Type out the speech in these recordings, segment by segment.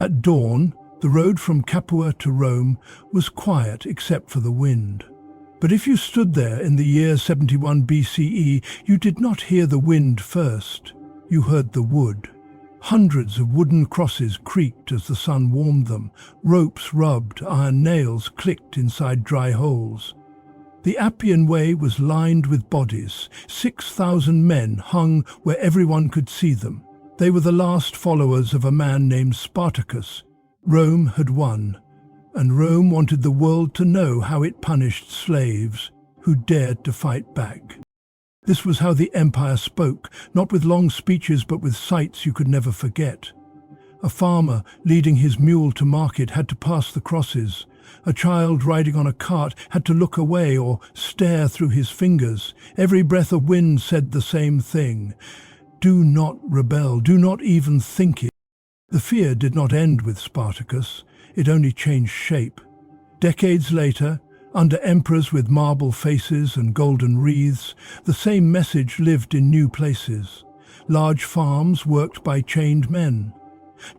At dawn, the road from Capua to Rome was quiet except for the wind. But if you stood there in the year 71 BCE, you did not hear the wind first. You heard the wood. Hundreds of wooden crosses creaked as the sun warmed them. Ropes rubbed, iron nails clicked inside dry holes. The Appian Way was lined with bodies. 6,000 men hung where everyone could see them. They were the last followers of a man named Spartacus. Rome had won, and Rome wanted the world to know how it punished slaves who dared to fight back. This was how the empire spoke, not with long speeches but with sights you could never forget. A farmer leading his mule to market had to pass the crosses. A child riding on a cart had to look away or stare through his fingers. Every breath of wind said the same thing. Do not rebel, do not even think it. The fear did not end with Spartacus, it only changed shape. Decades later, under emperors with marble faces and golden wreaths, the same message lived in new places. Large farms worked by chained men.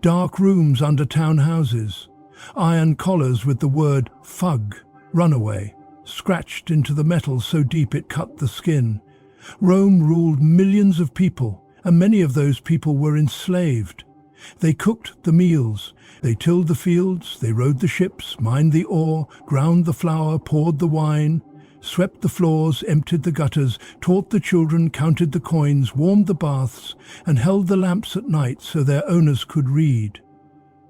Dark rooms under townhouses. Iron collars with the word "fug," runaway, scratched into the metal so deep it cut the skin. Rome ruled millions of people, and many of those people were enslaved. They cooked the meals, they tilled the fields, they rowed the ships, mined the ore, ground the flour, poured the wine, swept the floors, emptied the gutters, taught the children, counted the coins, warmed the baths, and held the lamps at night so their owners could read.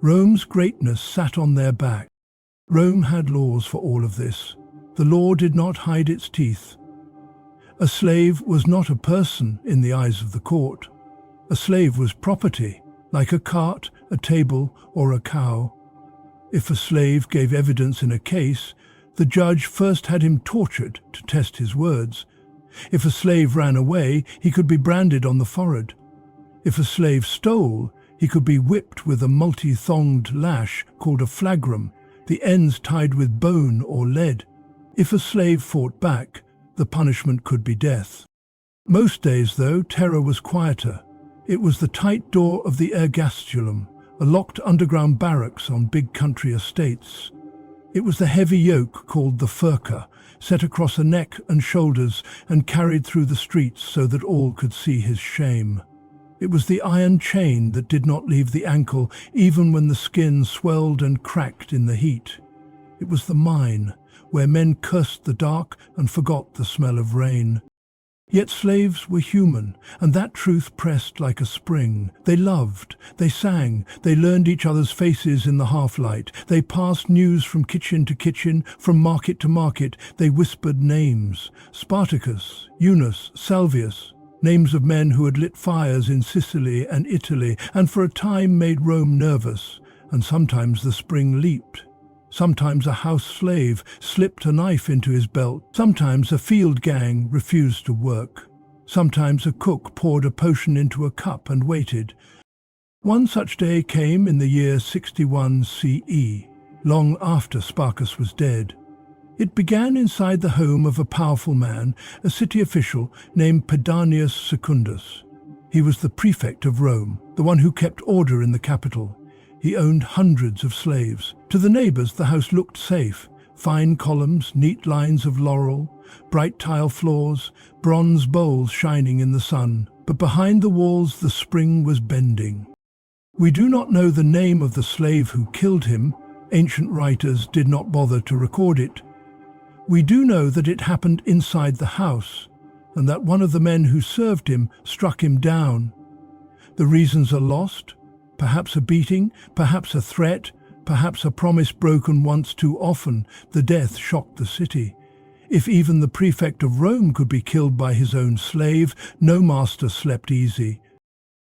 Rome's greatness sat on their back. Rome had laws for all of this. The law did not hide its teeth. A slave was not a person in the eyes of the court. A slave was property, like a cart, a table, or a cow. If a slave gave evidence in a case, the judge first had him tortured to test his words. If a slave ran away, he could be branded on the forehead. If a slave stole, he could be whipped with a multi-thonged lash called a flagrum, the ends tied with bone or lead. If a slave fought back, the punishment could be death. Most days, though, terror was quieter. It was the tight door of the ergastulum, a locked underground barracks on big country estates. It was the heavy yoke called the furca, set across a neck and shoulders and carried through the streets so that all could see his shame. It was the iron chain that did not leave the ankle even when the skin swelled and cracked in the heat. It was the mine, where men cursed the dark and forgot the smell of rain. Yet slaves were human, and that truth pressed like a spring. They loved, they sang, they learned each other's faces in the half-light. They passed news from kitchen to kitchen, from market to market. They whispered names: Spartacus, Eunice, Salvius. Names of men who had lit fires in Sicily and Italy, and for a time made Rome nervous. And sometimes the spring leaped. Sometimes a house slave slipped a knife into his belt. Sometimes a field gang refused to work. Sometimes a cook poured a potion into a cup and waited. One such day came in the year 61 CE, long after Spartacus was dead. It began inside the home of a powerful man, a city official named Pedanius Secundus. He was the prefect of Rome, the one who kept order in the capital. He owned hundreds of slaves. To the neighbors, the house looked safe. Fine columns, neat lines of laurel, bright tile floors, bronze bowls shining in the sun. But behind the walls, the spring was bending. We do not know the name of the slave who killed him. Ancient writers did not bother to record it. We do know that it happened inside the house, and that one of the men who served him struck him down. The reasons are lost. Perhaps a beating, perhaps a threat, perhaps a promise broken once too often. The death shocked the city. If even the prefect of Rome could be killed by his own slave, no master slept easy.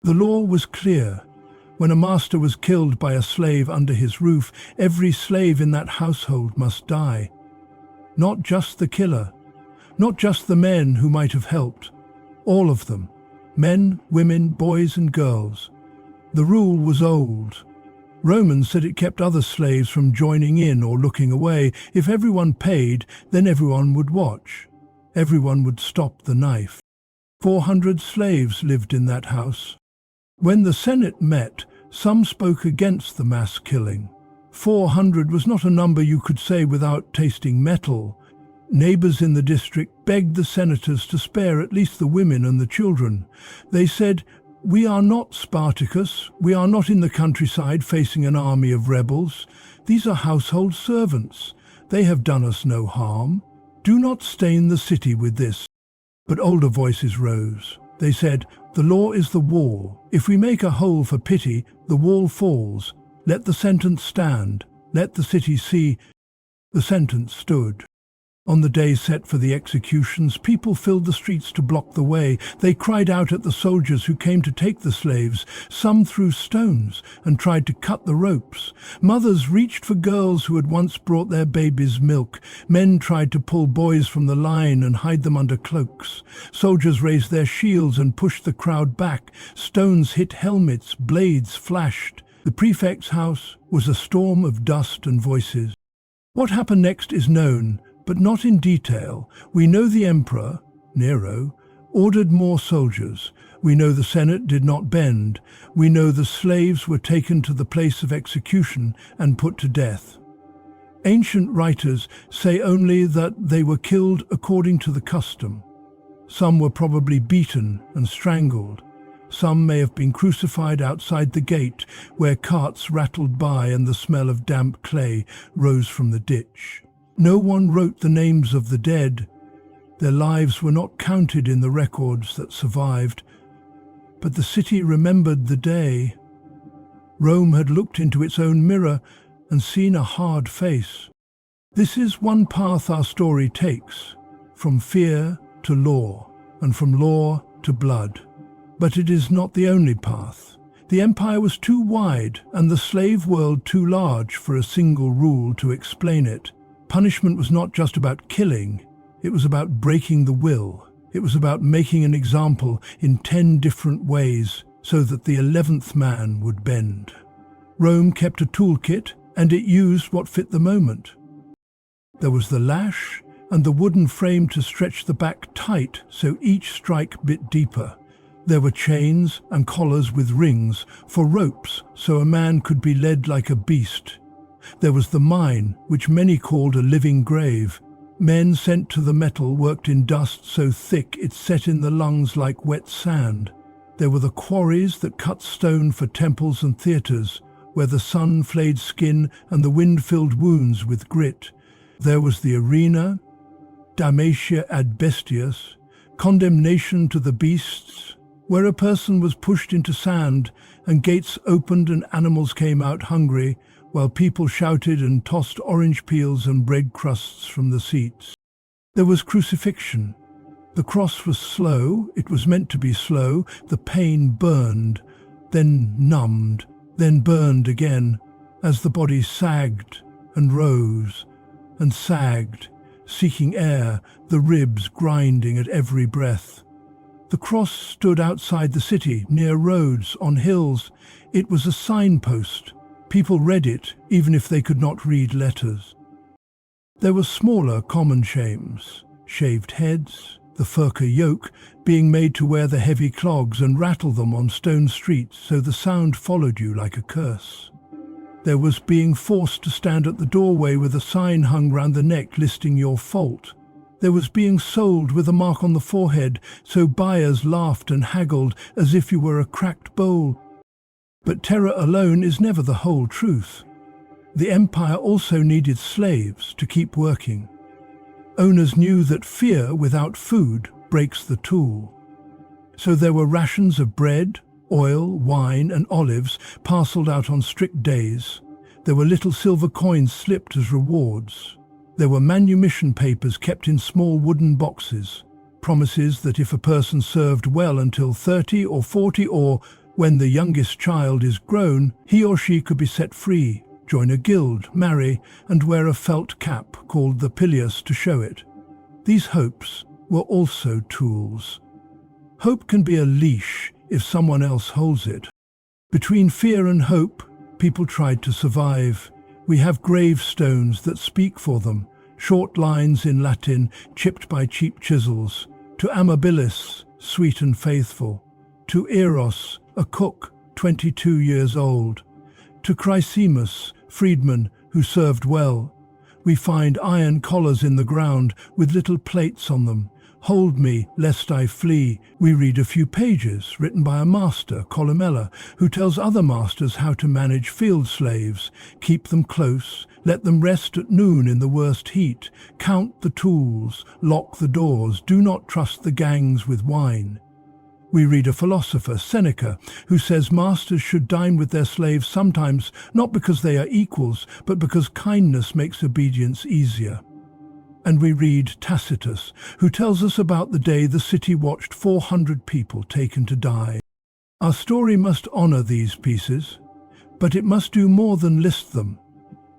The law was clear. When a master was killed by a slave under his roof, every slave in that household must die. Not just the killer, not just the men who might have helped. All of them. Men, women, boys and girls. The rule was old. Romans said it kept other slaves from joining in or looking away. If everyone paid, then everyone would watch. Everyone would stop the knife. 400 slaves lived in that house. When the Senate met, Some spoke against the mass killing. 400 was not a number you could say without tasting metal. Neighbors in the district begged the senators to spare at least the women and the children. They said, "We are not Spartacus. We are not in the countryside facing an army of rebels. These are household servants. They have done us no harm. Do not stain the city with this." But older voices rose. They said, "The law is the wall. If we make a hole for pity, the wall falls. Let the sentence stand. Let the city see." The sentence stood. On the day set for the executions, people filled the streets to block the way. They cried out at the soldiers who came to take the slaves. Some threw stones and tried to cut the ropes. Mothers reached for girls who had once brought their babies milk. Men tried to pull boys from the line and hide them under cloaks. Soldiers raised their shields and pushed the crowd back. Stones hit helmets, blades flashed. The prefect's house was a storm of dust and voices. What happened next is known, but not in detail. We know the emperor, Nero, ordered more soldiers. We know the Senate did not bend. We know the slaves were taken to the place of execution and put to death. Ancient writers say only that they were killed according to the custom. Some were probably beaten and strangled. Some may have been crucified outside the gate, where carts rattled by and the smell of damp clay rose from the ditch. No one wrote the names of the dead. Their lives were not counted in the records that survived. But the city remembered the day. Rome had looked into its own mirror and seen a hard face. This is one path our story takes, from fear to law, and from law to blood. But it is not the only path. The empire was too wide and the slave world too large for a single rule to explain it. Punishment was not just about killing, it was about breaking the will. It was about making an example in 10 different ways so that the 11th man would bend. Rome kept a toolkit and it used what fit the moment. There was the lash and the wooden frame to stretch the back tight so each strike bit deeper. There were chains and collars with rings for ropes so a man could be led like a beast. There was the mine, which many called a living grave. Men sent to the metal worked in dust so thick it set in the lungs like wet sand. There were the quarries that cut stone for temples and theatres, where the sun flayed skin and the wind filled wounds with grit. There was the arena, damnatia ad bestias, condemnation to the beasts, where a person was pushed into sand and gates opened and animals came out hungry, while people shouted and tossed orange peels and bread crusts from the seats. There was crucifixion. The cross was slow, it was meant to be slow, the pain burned, then numbed, then burned again, as the body sagged and rose and sagged, seeking air, the ribs grinding at every breath. The cross stood outside the city, near roads, on hills. It was a signpost. People read it, even if they could not read letters. There were smaller common shames, shaved heads, the furka yoke, being made to wear the heavy clogs and rattle them on stone streets so the sound followed you like a curse. There was being forced to stand at the doorway with a sign hung round the neck listing your fault. There was being sold with a mark on the forehead so buyers laughed and haggled as if you were a cracked bowl. But terror alone is never the whole truth. The empire also needed slaves to keep working. Owners knew that fear without food breaks the tool. So there were rations of bread, oil, wine and olives parcelled out on strict days. There were little silver coins slipped as rewards. There were manumission papers kept in small wooden boxes, promises that if a person served well until 30 or 40 or, when the youngest child is grown, he or she could be set free, join a guild, marry, and wear a felt cap called the pileus to show it. These hopes were also tools. Hope can be a leash if someone else holds it. Between fear and hope, people tried to survive. We have gravestones that speak for them, short lines in Latin chipped by cheap chisels. To amabilis, sweet and faithful. To Eros, a cook, 22 years old. To Chrysemus, freedman who served well. We find iron collars in the ground with little plates on them. Hold me, lest I flee. We read a few pages written by a master, Columella, who tells other masters how to manage field slaves. Keep them close, let them rest at noon in the worst heat. Count the tools, lock the doors, do not trust the gangs with wine. We read a philosopher, Seneca, who says masters should dine with their slaves sometimes, not because they are equals, but because kindness makes obedience easier. And we read Tacitus, who tells us about the day the city watched 400 people taken to die. Our story must honor these pieces, but it must do more than list them.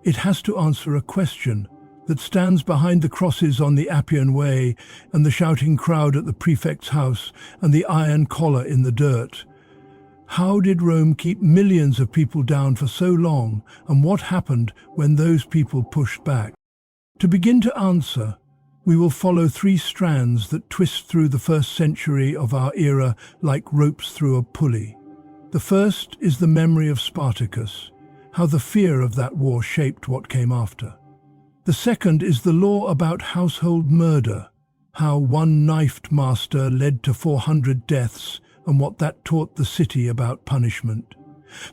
It has to answer a question that stands behind the crosses on the Appian Way and the shouting crowd at the prefect's house and the iron collar in the dirt. How did Rome keep millions of people down for so long, and what happened when those people pushed back? To begin to answer, we will follow three strands that twist through the first century of our era like ropes through a pulley. The first is the memory of Spartacus, how the fear of that war shaped what came after. The second is the law about household murder, how one knifed master led to 400 deaths and what that taught the city about punishment.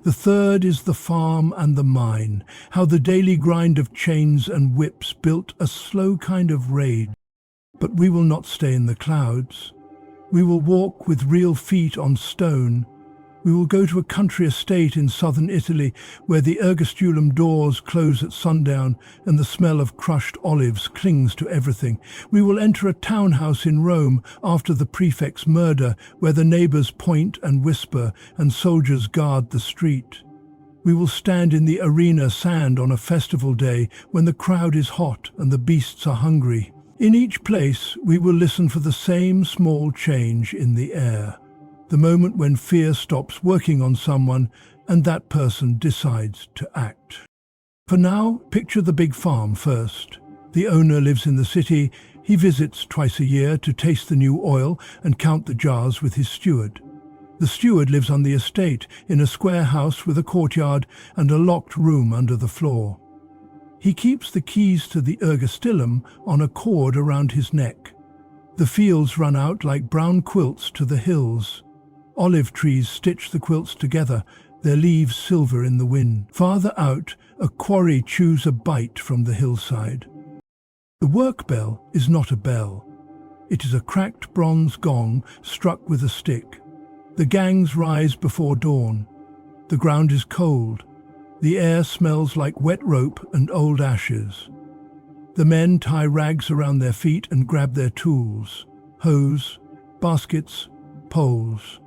The third is the farm and the mine, how the daily grind of chains and whips built a slow kind of rage. But we will not stay in the clouds. We will walk with real feet on stone. We will go to a country estate in southern Italy where the ergastulum doors close at sundown and the smell of crushed olives clings to everything. We will enter a townhouse in Rome after the prefect's murder where the neighbors point and whisper and soldiers guard the street. We will stand in the arena sand on a festival day when the crowd is hot and the beasts are hungry. In each place, we will listen for the same small change in the air. The moment when fear stops working on someone and that person decides to act. For now, picture the big farm first. The owner lives in the city. He visits twice a year to taste the new oil and count the jars with his steward. The steward lives on the estate in a square house with a courtyard and a locked room under the floor. He keeps the keys to the ergastulum on a cord around his neck. The fields run out like brown quilts to the hills. Olive trees stitch the quilts together, their leaves silver in the wind. Farther out, a quarry chews a bite from the hillside. The work bell is not a bell. It is a cracked bronze gong struck with a stick. The gangs rise before dawn. The ground is cold. The air smells like wet rope and old ashes. The men tie rags around their feet and grab their tools: hoes, baskets, poles.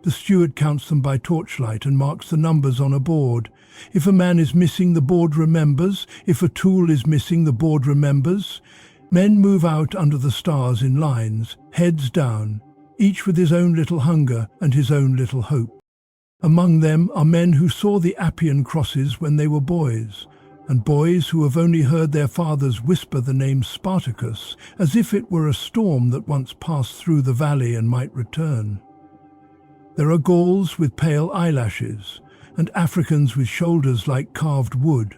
The steward counts them by torchlight and marks the numbers on a board. If a man is missing, the board remembers. If a tool is missing, the board remembers. Men move out under the stars in lines, heads down, each with his own little hunger and his own little hope. Among them are men who saw the Appian crosses when they were boys, and boys who have only heard their fathers whisper the name Spartacus, as if it were a storm that once passed through the valley and might return. There are Gauls with pale eyelashes, and Africans with shoulders like carved wood,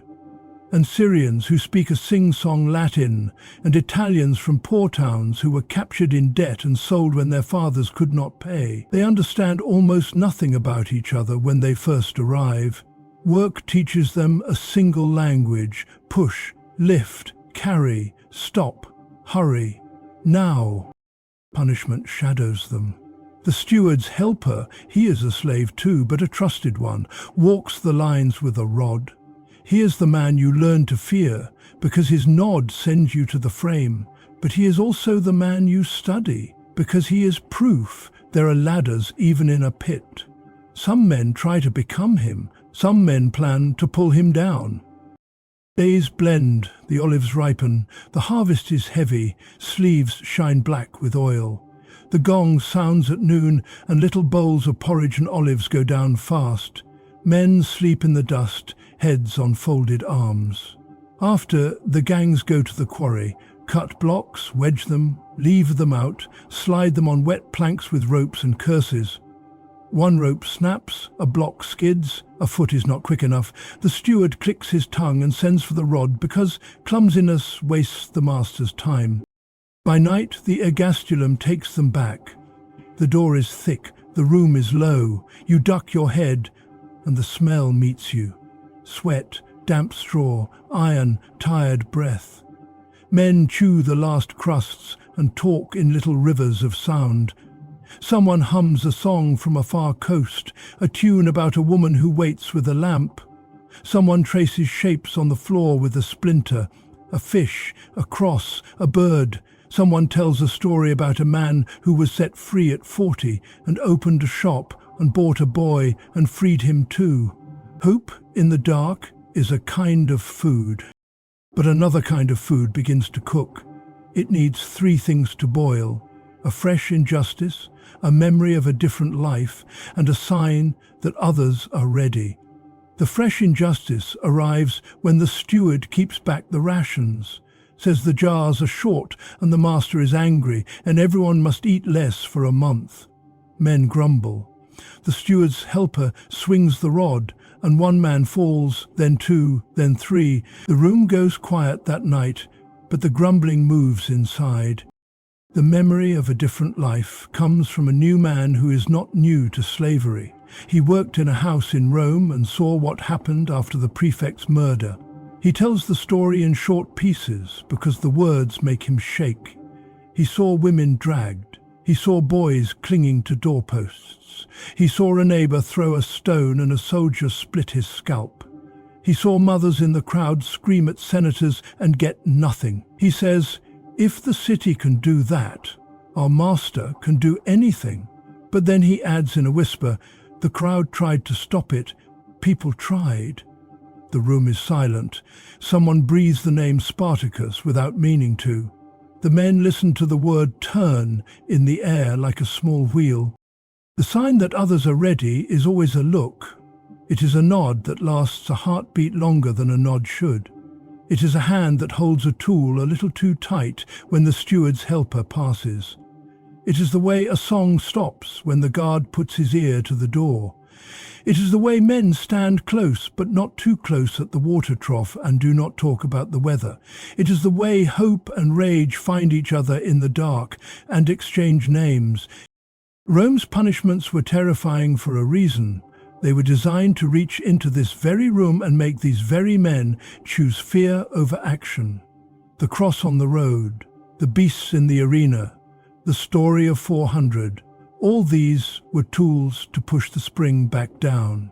and Syrians who speak a sing-song Latin, and Italians from poor towns who were captured in debt and sold when their fathers could not pay. They understand almost nothing about each other when they first arrive. Work teaches them a single language: push, lift, carry, stop, hurry, now. Punishment shadows them. The steward's helper, he is a slave too, but a trusted one, walks the lines with a rod. He is the man you learn to fear, because his nod sends you to the frame. But he is also the man you study, because he is proof there are ladders even in a pit. Some men try to become him, some men plan to pull him down. Days blend, the olives ripen, the harvest is heavy, sleeves shine black with oil. The gong sounds at noon, and little bowls of porridge and olives go down fast. Men sleep in the dust, heads on folded arms. After, the gangs go to the quarry, cut blocks, wedge them, leave them out, slide them on wet planks with ropes and curses. One rope snaps, a block skids, a foot is not quick enough. The steward clicks his tongue and sends for the rod because clumsiness wastes the master's time. By night, the ergastulum takes them back. The door is thick, the room is low. You duck your head, and the smell meets you. Sweat, damp straw, iron, tired breath. Men chew the last crusts and talk in little rivers of sound. Someone hums a song from a far coast, a tune about a woman who waits with a lamp. Someone traces shapes on the floor with a splinter, a fish, a cross, a bird. Someone tells a story about a man who was set free at 40 and opened a shop and bought a boy and freed him too. Hope in the dark is a kind of food. But another kind of food begins to cook. It needs three things to boil: a fresh injustice, a memory of a different life, and a sign that others are ready. The fresh injustice arrives when the steward keeps back the rations, says the jars are short and the master is angry and everyone must eat less for a month. Men grumble. The steward's helper swings the rod, and one man falls, then two, then three. The room goes quiet that night, but the grumbling moves inside. The memory of a different life comes from a new man who is not new to slavery. He worked in a house in Rome and saw what happened after the prefect's murder. He tells the story in short pieces because the words make him shake. He saw women dragged. He saw boys clinging to doorposts. He saw a neighbor throw a stone and a soldier split his scalp. He saw mothers in the crowd scream at senators and get nothing. He says, "If the city can do that, our master can do anything." But then he adds in a whisper, "The crowd tried to stop it. People tried." The room is silent. Someone breathes the name Spartacus without meaning to. The men listen to the word turn in the air like a small wheel. The sign that others are ready is always a look. It is a nod that lasts a heartbeat longer than a nod should. It is a hand that holds a tool a little too tight when the steward's helper passes. It is the way a song stops when the guard puts his ear to the door. It is the way men stand close but not too close at the water trough and do not talk about the weather. It is the way hope and rage find each other in the dark and exchange names. Rome's punishments were terrifying for a reason. They were designed to reach into this very room and make these very men choose fear over action. The cross on the road, the beasts in the arena, the story of 400. All these were tools to push the spring back down.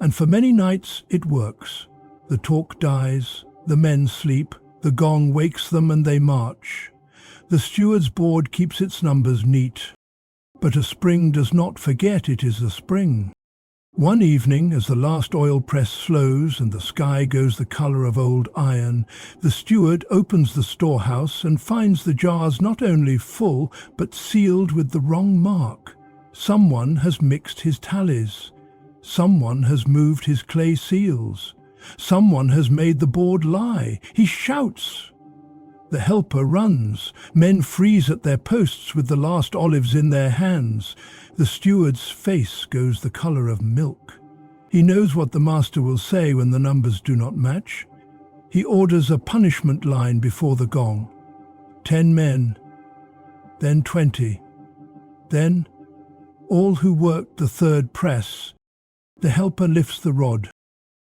And for many nights it works. The talk dies, the men sleep, the gong wakes them and they march. The steward's board keeps its numbers neat. But a spring does not forget it is a spring. One evening, as the last oil press slows and the sky goes the color of old iron, the steward opens the storehouse and finds the jars not only full, but sealed with the wrong mark. Someone has mixed his tallies. Someone has moved his clay seals. Someone has made the board lie. He shouts. The helper runs. Men freeze at their posts with the last olives in their hands. The steward's face goes the color of milk. He knows what the master will say when the numbers do not match. He orders a punishment line before the gong. 10 men, then 20, then all who worked the third press. The helper lifts the rod.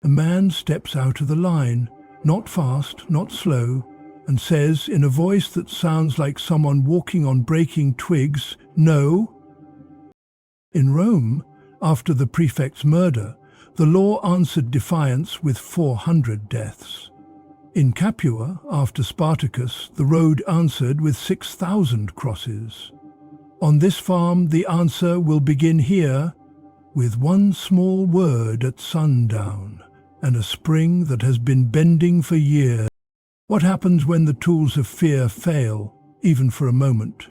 A man steps out of the line, not fast, not slow, and says in a voice that sounds like someone walking on breaking twigs, "No." In Rome, after the prefect's murder, the law answered defiance with 400 deaths. In Capua, after Spartacus, the road answered with 6,000 crosses. On this farm, the answer will begin here with one small word at sundown and a spring that has been bending for years. What happens when the tools of fear fail, even for a moment?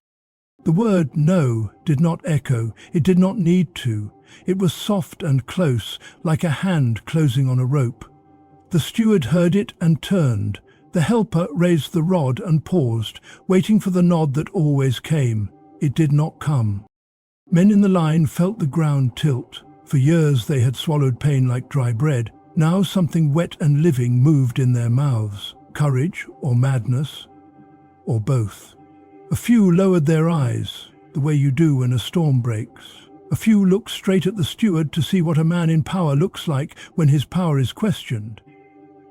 The word no did not echo, it did not need to. It was soft and close, like a hand closing on a rope. The steward heard it and turned. The helper raised the rod and paused, waiting for the nod that always came. It did not come. Men in the line felt the ground tilt. For years they had swallowed pain like dry bread. Now something wet and living moved in their mouths. Courage or madness, or both. A few lowered their eyes, the way you do when a storm breaks. A few looked straight at the steward to see what a man in power looks like when his power is questioned.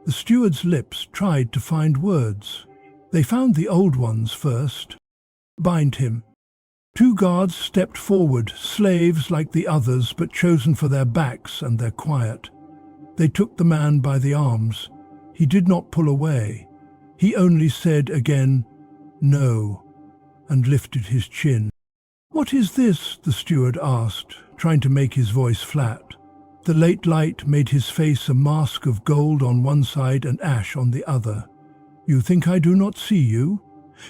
The steward's lips tried to find words. They found the old ones first. Bind him. 2 guards stepped forward, slaves like the others, but chosen for their backs and their quiet. They took the man by the arms. He did not pull away. He only said again, "No," and lifted his chin. "What is this?" the steward asked, trying to make his voice flat. The late light made his face a mask of gold on one side and ash on the other. "You think I do not see you?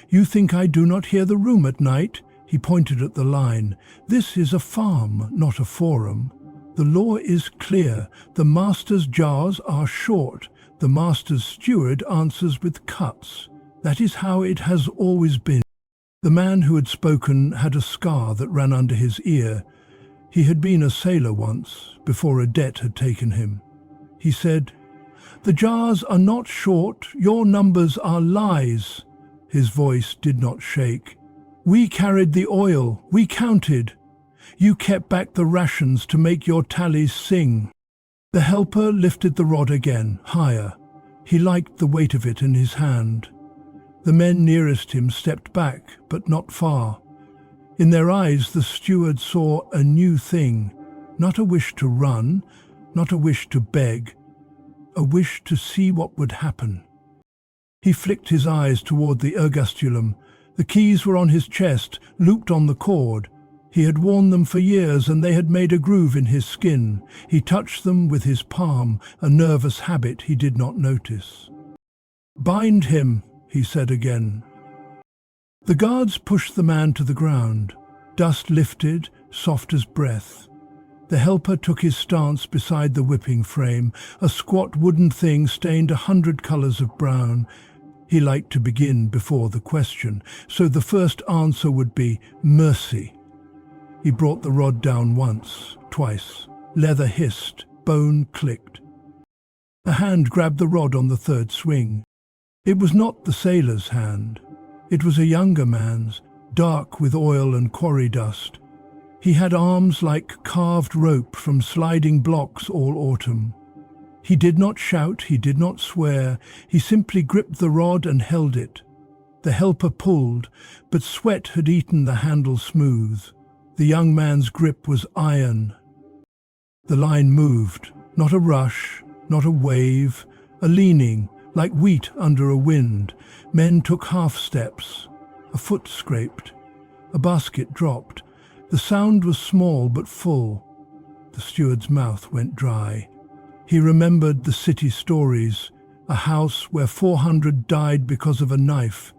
You think I do not hear the room at night?" He pointed at the line. "This is a farm, not a forum. The law is clear. The master's jars are short. The master's steward answers with cuts. That is how it has always been." The man who had spoken had a scar that ran under his ear. He had been a sailor once, before a debt had taken him. He said, "The jars are not short. Your numbers are lies." His voice did not shake. "We carried the oil. We counted. You kept back the rations to make your tallies sing." The helper lifted the rod again, higher. He liked the weight of it in his hand. The men nearest him stepped back, but not far. In their eyes the steward saw a new thing, not a wish to run, not a wish to beg, a wish to see what would happen. He flicked his eyes toward the ergastulum. The keys were on his chest, looped on the cord. He had worn them for years and they had made a groove in his skin. He touched them with his palm, a nervous habit he did not notice. "Bind him," he said again. The guards pushed the man to the ground. Dust lifted, soft as breath. The helper took his stance beside the whipping frame, a squat wooden thing stained 100 colors of brown. He liked to begin before the question, so the first answer would be mercy. He brought the rod down once, twice. Leather hissed, bone clicked. A hand grabbed the rod on the third swing. It was not the sailor's hand. It was a younger man's, dark with oil and quarry dust. He had arms like carved rope from sliding blocks all autumn. He did not shout, he did not swear. He simply gripped the rod and held it. The helper pulled, but sweat had eaten the handle smooth. The young man's grip was iron. The line moved, not a rush, not a wave, a leaning, like wheat under a wind. Men took half steps. A foot scraped. A basket dropped. The sound was small but full. The steward's mouth went dry. He remembered the city stories, a house where 400 died because of a knife.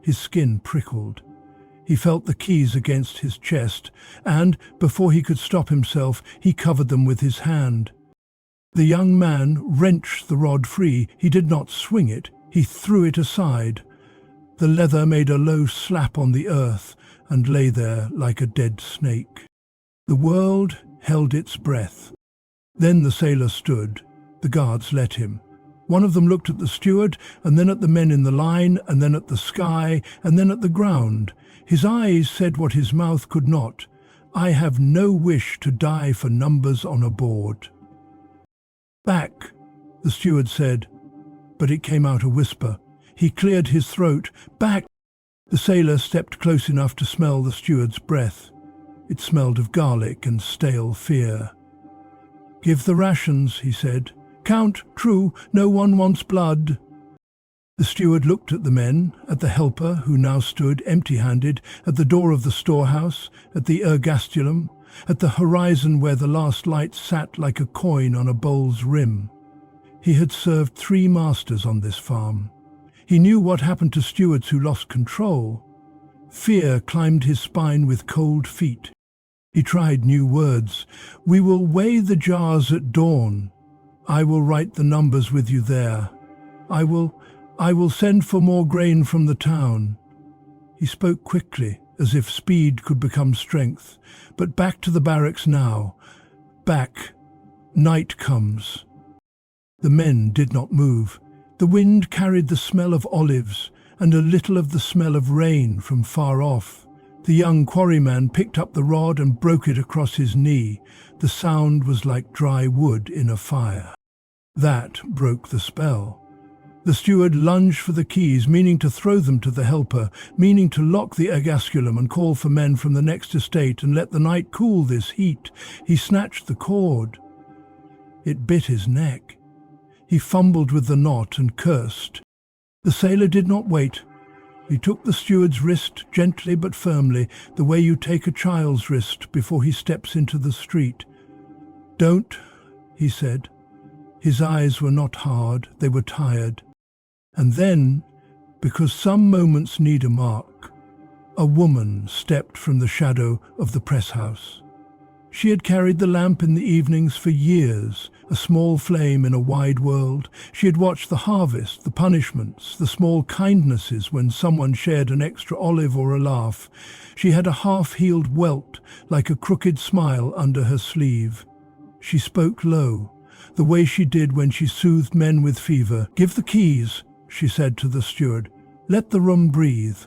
His skin prickled. He felt the keys against his chest, and, before he could stop himself, he covered them with his hand. The young man wrenched the rod free. He did not swing it. He threw it aside. The leather made a low slap on the earth and lay there like a dead snake. The world held its breath. Then the sailor stood. The guards let him. One of them looked at the steward, and then at the men in the line, and then at the sky, and then at the ground. His eyes said what his mouth could not. "I have no wish to die for numbers on a board." "Back," the steward said, but it came out a whisper. He cleared his throat. "Back!" The sailor stepped close enough to smell the steward's breath. It smelled of garlic and stale fear. "Give the rations," he said. "Count, true, no one wants blood." The steward looked at the men, at the helper, who now stood empty-handed, at the door of the storehouse, at the ergastulum, at the horizon where the last light sat like a coin on a bowl's rim. He had served 3 masters on this farm. He knew what happened to stewards who lost control. Fear climbed his spine with cold feet. He tried new words. "We will weigh the jars at dawn. I will write the numbers with you there. I will send for more grain from the town." He spoke quickly, as if speed could become strength. But back to the barracks now. Back. Night comes. The men did not move. The wind carried the smell of olives and a little of the smell of rain from far off. The young quarryman picked up the rod and broke it across his knee. The sound was like dry wood in a fire. That broke the spell. The steward lunged for the keys, meaning to throw them to the helper, meaning to lock the ergasculum and call for men from the next estate and let the night cool this heat. He snatched the cord. It bit his neck. He fumbled with the knot and cursed. The sailor did not wait. He took the steward's wrist gently but firmly, the way you take a child's wrist before he steps into the street. "Don't," he said. His eyes were not hard, they were tired. And then, because some moments need a mark, a woman stepped from the shadow of the press house. She had carried the lamp in the evenings for years, a small flame in a wide world. She had watched the harvest, the punishments, the small kindnesses when someone shared an extra olive or a laugh. She had a half-healed welt, like a crooked smile under her sleeve. She spoke low, the way she did when she soothed men with fever. "Give the keys," she said to the steward. "Let the room breathe."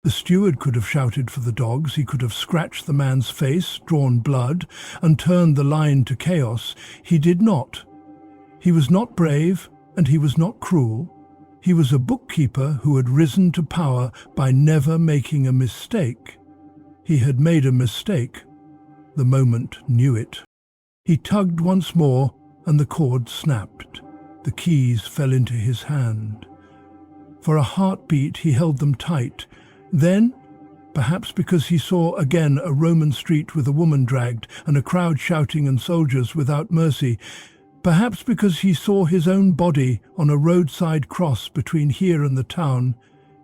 The steward could have shouted for the dogs, he could have scratched the man's face, drawn blood, and turned the line to chaos. He did not. He was not brave, and he was not cruel. He was a bookkeeper who had risen to power by never making a mistake. He had made a mistake. The moment knew it. He tugged once more, and the cord snapped. The keys fell into his hand. For a heartbeat he held them tight. Then, perhaps because he saw again a Roman street with a woman dragged and a crowd shouting and soldiers without mercy, perhaps because he saw his own body on a roadside cross between here and the town,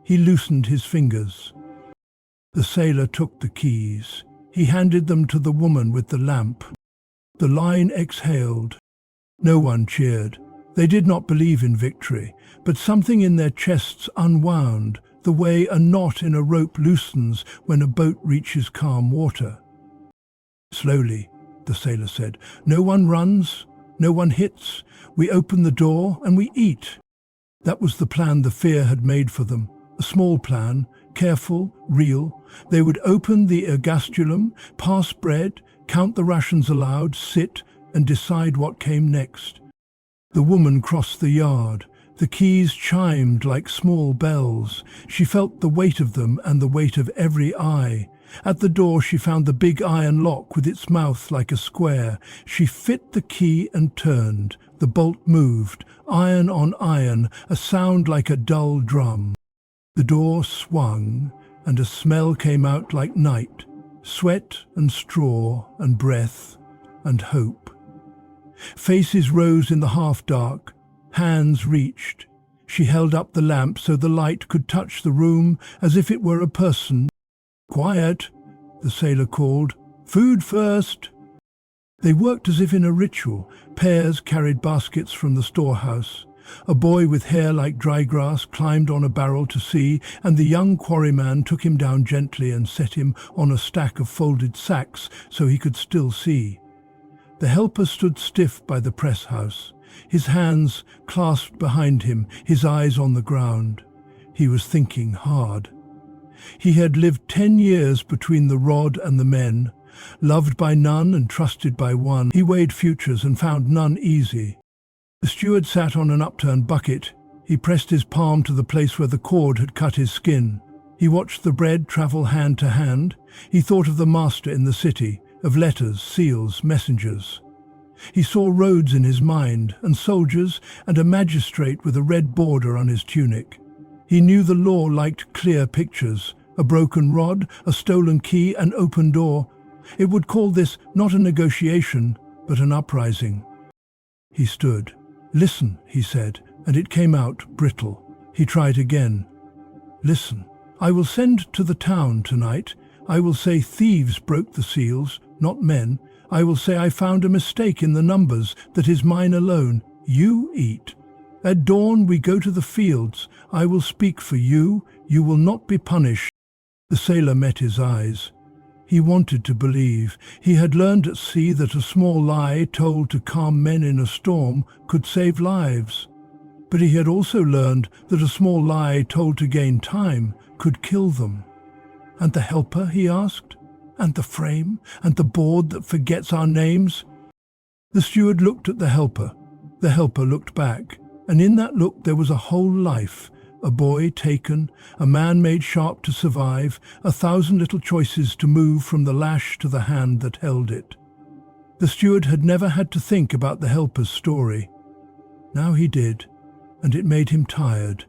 he loosened his fingers. The sailor took the keys. He handed them to the woman with the lamp. The line exhaled. No one cheered. They did not believe in victory, but something in their chests unwound, the way a knot in a rope loosens when a boat reaches calm water. "Slowly," the sailor said. "No one runs, no one hits. We open the door and we eat." That was the plan the fear had made for them. A small plan, careful, real. They would open the ergastulum, pass bread, count the rations aloud, sit, and decide what came next. The woman crossed the yard. The keys chimed like small bells. She felt the weight of them and the weight of every eye. At the door she found the big iron lock with its mouth like a square. She fit the key and turned. The bolt moved, iron on iron, a sound like a dull drum. The door swung, and a smell came out like night, sweat and straw and breath and hope. Faces rose in the half-dark. Hands reached. She held up the lamp so the light could touch the room as if it were a person. "Quiet," the sailor called. "Food first." They worked as if in a ritual. Pairs carried baskets from the storehouse. A boy with hair like dry grass climbed on a barrel to see, and the young quarryman took him down gently and set him on a stack of folded sacks so he could still see. The helper stood stiff by the press house, his hands clasped behind him, his eyes on the ground. He was thinking hard. He had lived 10 years between the rod and the men, loved by none and trusted by one. He weighed futures and found none easy. The steward sat on an upturned bucket. He pressed his palm to the place where the cord had cut his skin. He watched the bread travel hand to hand. He thought of the master in the city, of letters, seals, messengers. He saw roads in his mind, and soldiers, and a magistrate with a red border on his tunic. He knew the law liked clear pictures, a broken rod, a stolen key, an open door. It would call this not a negotiation, but an uprising. He stood. "Listen," he said, and it came out brittle. He tried again. "Listen. I will send to the town tonight. I will say thieves broke the seals, not men. I will say I found a mistake in the numbers, that is mine alone. You eat. At dawn we go to the fields. I will speak for you. You will not be punished." The sailor met his eyes. He wanted to believe. He had learned at sea that a small lie told to calm men in a storm could save lives. But he had also learned that a small lie told to gain time could kill them. "And the helper?" he asked. "And the frame? And the board that forgets our names?" The steward looked at the helper. The helper looked back, and in that look there was a whole life. A boy taken, a man made sharp to survive, 1,000 little choices to move from the lash to the hand that held it. The steward had never had to think about the helper's story. Now he did, and it made him tired.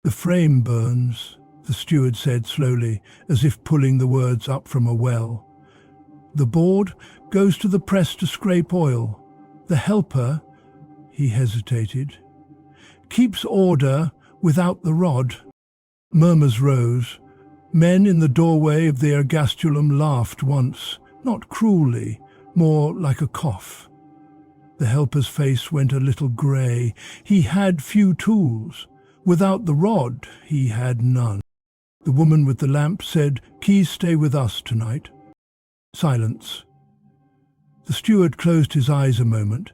"The frame burns," the steward said slowly, as if pulling the words up from a well. "The board goes to the press to scrape oil. The helper," he hesitated, "keeps order without the rod." Murmurs rose. Men in the doorway of the ergastulum laughed once, not cruelly, more like a cough. The helper's face went a little grey. He had few tools. Without the rod, he had none. The woman with the lamp said, "Keys stay with us tonight." Silence. The steward closed his eyes a moment.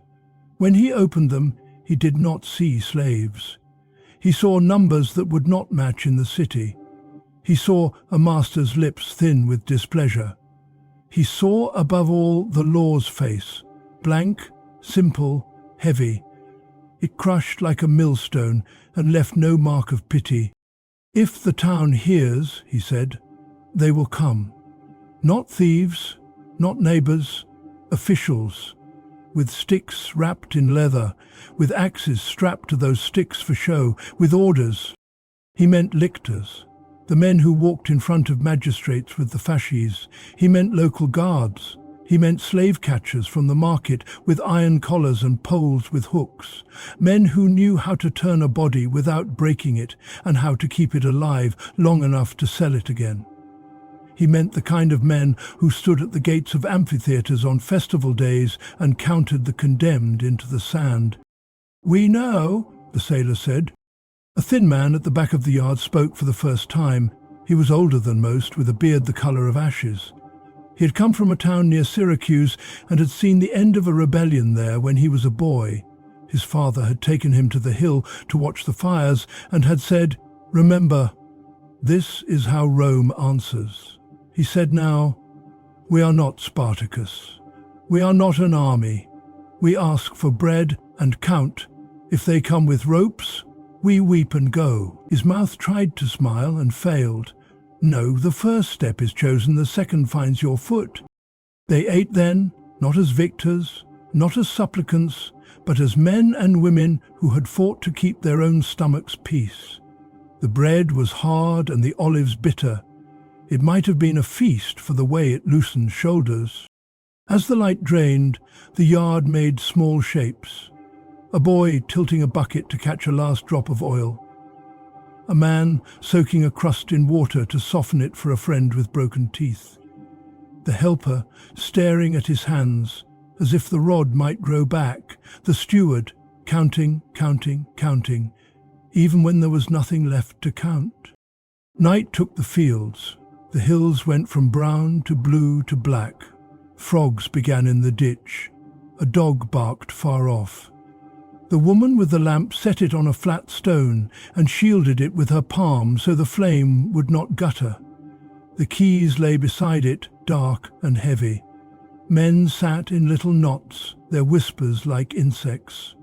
When he opened them, he did not see slaves. He saw numbers that would not match in the city. He saw a master's lips thin with displeasure. He saw above all the law's face, blank, simple, heavy. It crushed like a millstone and left no mark of pity. "If the town hears," he said, "they will come. Not thieves, not neighbours, officials, with sticks wrapped in leather, with axes strapped to those sticks for show, with orders." He meant lictors, the men who walked in front of magistrates with the fasces. He meant local guards. He meant slave catchers from the market with iron collars and poles with hooks, men who knew how to turn a body without breaking it and how to keep it alive long enough to sell it again. He meant the kind of men who stood at the gates of amphitheatres on festival days and counted the condemned into the sand. "We know," the sailor said. A thin man at the back of the yard spoke for the first time. He was older than most, with a beard the colour of ashes. He had come from a town near Syracuse and had seen the end of a rebellion there when he was a boy. His father had taken him to the hill to watch the fires and had said, "Remember, this is how Rome answers." He said now, "We are not Spartacus. We are not an army. We ask for bread and count. If they come with ropes, we weep and go." His mouth tried to smile and failed. "No, the first step is chosen, the second finds your foot." They ate then, not as victors, not as supplicants, but as men and women who had fought to keep their own stomachs' peace. The bread was hard and the olives bitter. It might have been a feast for the way it loosened shoulders. As the light drained, the yard made small shapes. A boy tilting a bucket to catch a last drop of oil. A man soaking a crust in water to soften it for a friend with broken teeth. The helper staring at his hands, as if the rod might grow back. The steward counting, even when there was nothing left to count. Night took the fields. The hills went from brown to blue to black. Frogs began in the ditch. A dog barked far off. The woman with the lamp set it on a flat stone and shielded it with her palm so the flame would not gutter. The keys lay beside it, dark and heavy. Men sat in little knots, their whispers like insects.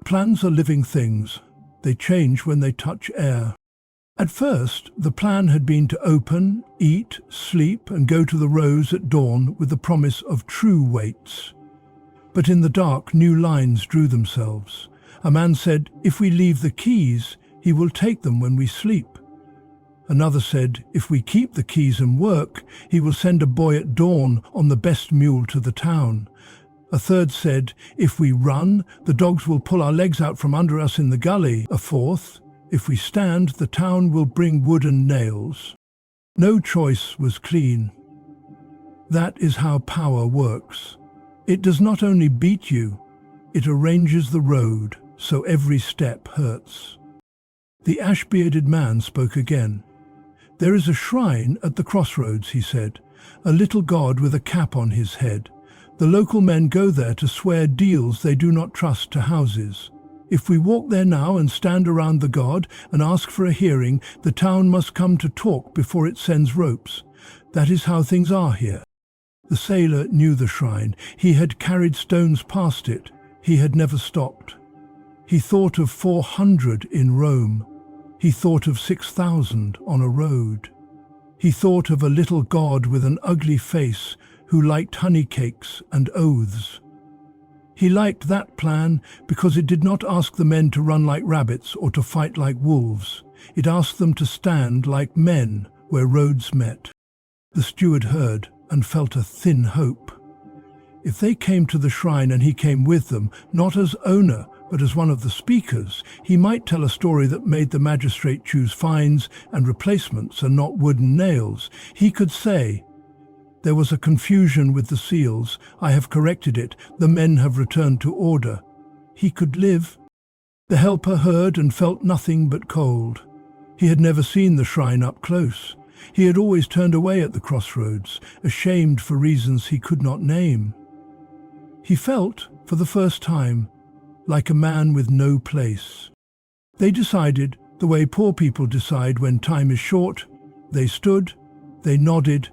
Plans are living things. They change when they touch air. At first, the plan had been to open, eat, sleep, and go to the rows at dawn with the promise of true waits. But in the dark, new lines drew themselves. A man said, "If we leave the keys, he will take them when we sleep." Another said, "If we keep the keys and work, he will send a boy at dawn on the best mule to the town." A third said, "If we run, the dogs will pull our legs out from under us in the gully." A fourth, "If we stand, the town will bring wood and nails." No choice was clean. That is how power works. It does not only beat you, it arranges the road so every step hurts. The ash-bearded man spoke again. "There is a shrine at the crossroads," he said, "a little god with a cap on his head. The local men go there to swear deals they do not trust to houses. If we walk there now and stand around the god and ask for a hearing, the town must come to talk before it sends ropes. That is how things are here." The sailor knew the shrine. He had carried stones past it. He had never stopped. He thought of 400 in Rome. He thought of 6,000 on a road. He thought of a little god with an ugly face who liked honey cakes and oaths. He liked that plan because it did not ask the men to run like rabbits or to fight like wolves. It asked them to stand like men where roads met. The steward heard and felt a thin hope. If they came to the shrine and he came with them, not as owner, but as one of the speakers, he might tell a story that made the magistrate choose fines and replacements and not wooden nails. He could say, "There was a confusion with the seals. I have corrected it. The men have returned to order." He could live. The helper heard and felt nothing but cold. He had never seen the shrine up close. He had always turned away at the crossroads, ashamed for reasons he could not name. He felt, for the first time, like a man with no place. They decided, the way poor people decide when time is short. They stood, they nodded,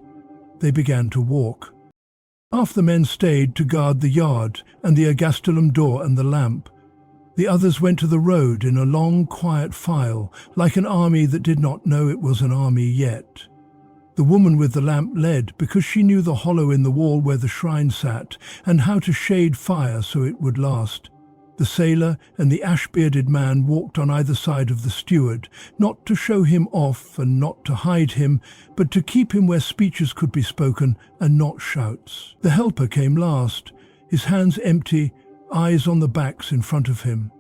they began to walk. Half the men stayed to guard the yard and the ergastulum door and the lamp. The others went to the road in a long, quiet file, like an army that did not know it was an army yet. The woman with the lamp led because she knew the hollow in the wall where the shrine sat and how to shade fire so it would last. The sailor and the ash-bearded man walked on either side of the steward, not to show him off and not to hide him, but to keep him where speeches could be spoken and not shouts. The helper came last, his hands empty, eyes on the backs in front of him.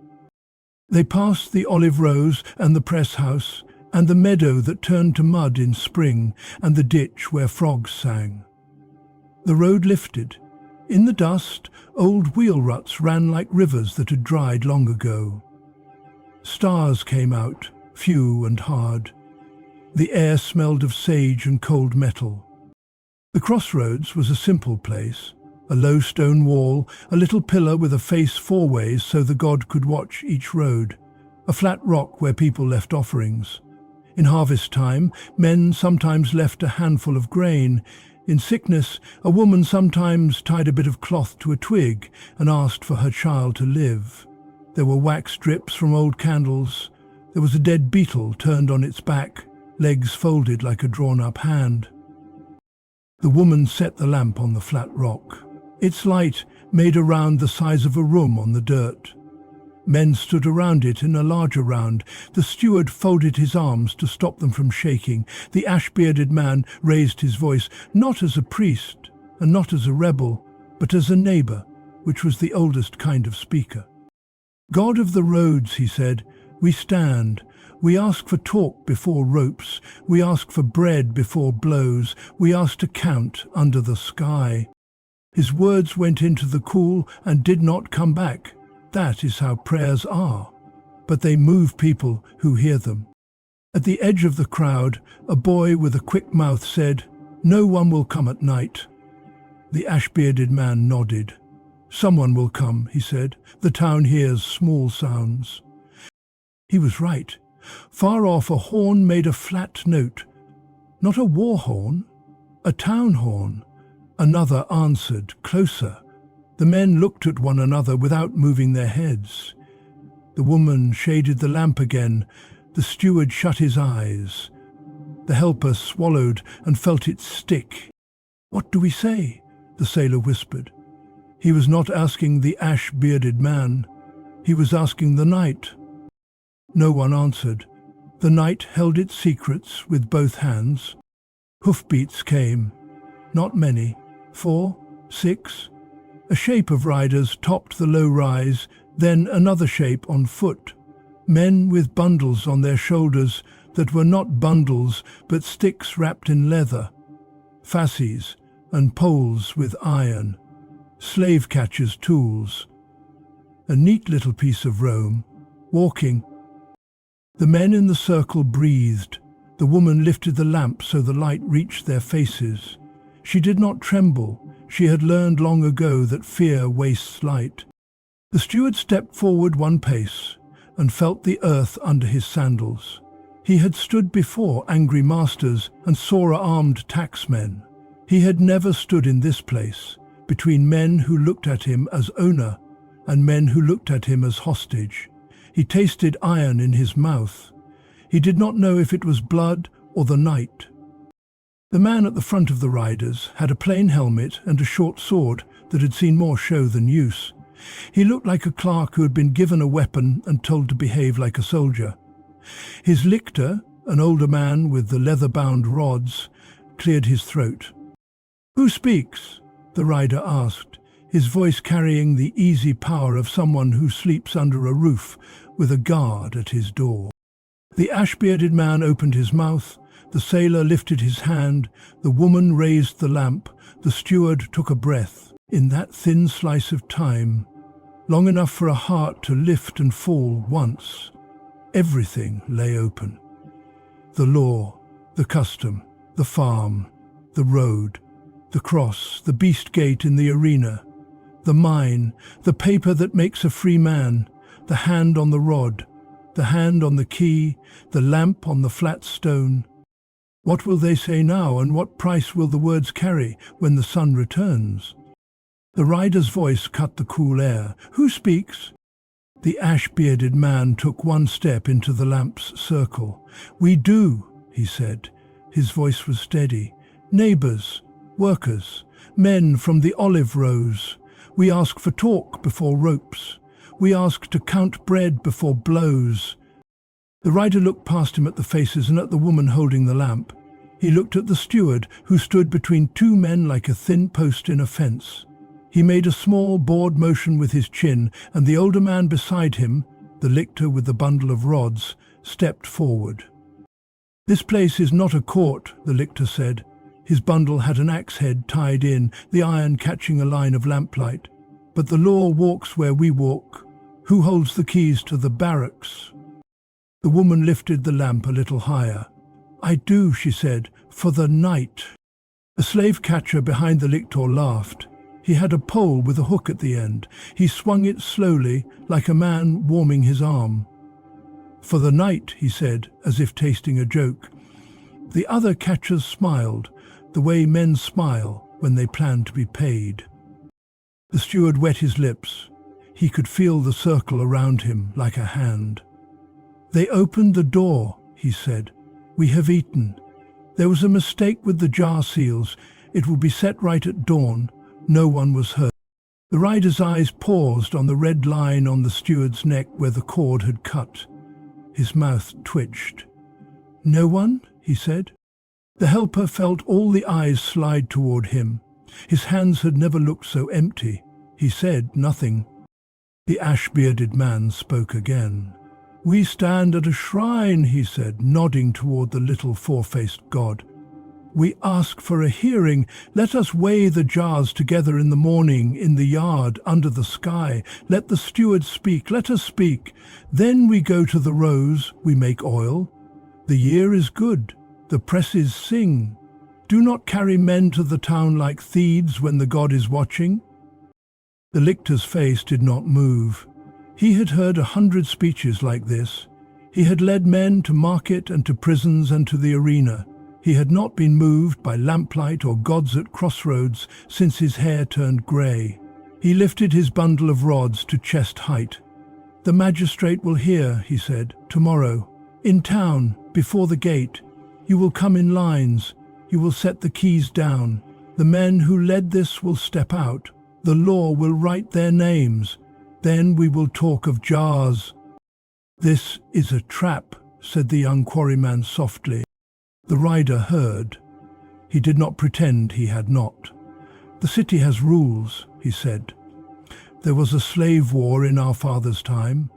They passed the olive rows and the press house, and the meadow that turned to mud in spring, and the ditch where frogs sang. The road lifted. In the dust, old wheel ruts ran like rivers that had dried long ago. Stars came out, few and hard. The air smelled of sage and cold metal. The crossroads was a simple place. A low stone wall, a little pillar with a face four ways so the god could watch each road. A flat rock where people left offerings. In harvest time, men sometimes left a handful of grain. In sickness, a woman sometimes tied a bit of cloth to a twig and asked for her child to live. There were wax drips from old candles. There was a dead beetle turned on its back, legs folded like a drawn-up hand. The woman set the lamp on the flat rock. Its light made a round the size of a room on the dirt. Men stood around it in a larger round. The steward folded his arms to stop them from shaking. The ash-bearded man raised his voice, not as a priest and not as a rebel, but as a neighbor, which was the oldest kind of speaker. "God of the roads," he said, "we stand. We ask for talk before ropes. We ask for bread before blows. We ask to count under the sky." His words went into the cool and did not come back. That is how prayers are. But they move people who hear them. At the edge of the crowd, a boy with a quick mouth said, "No one will come at night." The ash-bearded man nodded. "Someone will come," he said. "The town hears small sounds." He was right. Far off, a horn made a flat note. Not a war horn, a town horn. Another answered, closer. The men looked at one another without moving their heads. The woman shaded the lamp again. The steward shut his eyes. The helper swallowed and felt it stick. "What do we say?" the sailor whispered. He was not asking the ash-bearded man. He was asking the night. No one answered. The night held its secrets with both hands. Hoofbeats came. Not many. 4, 6. A shape of riders topped the low rise, then another shape on foot. Men with bundles on their shoulders that were not bundles but sticks wrapped in leather. Fasces and poles with iron. Slave catchers' tools. A neat little piece of Rome. Walking. The men in the circle breathed. The woman lifted the lamp so the light reached their faces. She did not tremble. She had learned long ago that fear wastes light. The steward stepped forward one pace and felt the earth under his sandals. He had stood before angry masters and saw-armed taxmen. He had never stood in this place, between men who looked at him as owner and men who looked at him as hostage. He tasted iron in his mouth. He did not know if it was blood or the night. The man at the front of the riders had a plain helmet and a short sword that had seen more show than use. He looked like a clerk who had been given a weapon and told to behave like a soldier. His lictor, an older man with the leather-bound rods, cleared his throat. "Who speaks?" the rider asked, his voice carrying the easy power of someone who sleeps under a roof with a guard at his door. The ash-bearded man opened his mouth, the sailor lifted his hand, the woman raised the lamp, the steward took a breath. In that thin slice of time, long enough for a heart to lift and fall once, everything lay open. The law, the custom, the farm, the road, the cross, the beast gate in the arena, the mine, the paper that makes a free man, the hand on the rod, the hand on the key, the lamp on the flat stone. What will they say now, and what price will the words carry when the sun returns? The rider's voice cut the cool air. "Who speaks?" The ash-bearded man took one step into the lamp's circle. "We do," he said. His voice was steady. "Neighbors, workers, men from the olive rows. We ask for talk before ropes. We ask to count bread before blows." The rider looked past him at the faces and at the woman holding the lamp. He looked at the steward, who stood between two men like a thin post in a fence. He made a small, bored motion with his chin, and the older man beside him, the lictor with the bundle of rods, stepped forward. "This place is not a court," the lictor said. His bundle had an axe head tied in, the iron catching a line of lamplight. "But the law walks where we walk. Who holds the keys to the barracks?" The woman lifted the lamp a little higher. "I do," she said, "for the night." A slave catcher behind the lictor laughed. He had a pole with a hook at the end. He swung it slowly, like a man warming his arm. "For the night," he said, as if tasting a joke. The other catchers smiled, the way men smile when they plan to be paid. The steward wet his lips. He could feel the circle around him like a hand. "They opened the door," he said. "We have eaten. There was a mistake with the jar seals. It will be set right at dawn. No one was hurt." The rider's eyes paused on the red line on the steward's neck where the cord had cut. His mouth twitched. "No one?" he said. The helper felt all the eyes slide toward him. His hands had never looked so empty. He said nothing. The ash-bearded man spoke again. "We stand at a shrine," he said, nodding toward the little four-faced god. "We ask for a hearing. Let us weigh the jars together in the morning, in the yard, under the sky. Let the steward speak. Let us speak. Then we go to the rows. We make oil. The year is good. The presses sing. Do not carry men to the town like thieves when the god is watching." The lictor's face did not move. He had heard 100 speeches like this. He had led men to market and to prisons and to the arena. He had not been moved by lamplight or gods at crossroads since his hair turned grey. He lifted his bundle of rods to chest height. "The magistrate will hear," he said, "tomorrow. In town, before the gate. You will come in lines. You will set the keys down. The men who led this will step out. The law will write their names. Then we will talk of jars." "This is a trap," said the young quarryman softly. The rider heard. He did not pretend he had not. "The city has rules," he said. "There was a slave war in our father's time.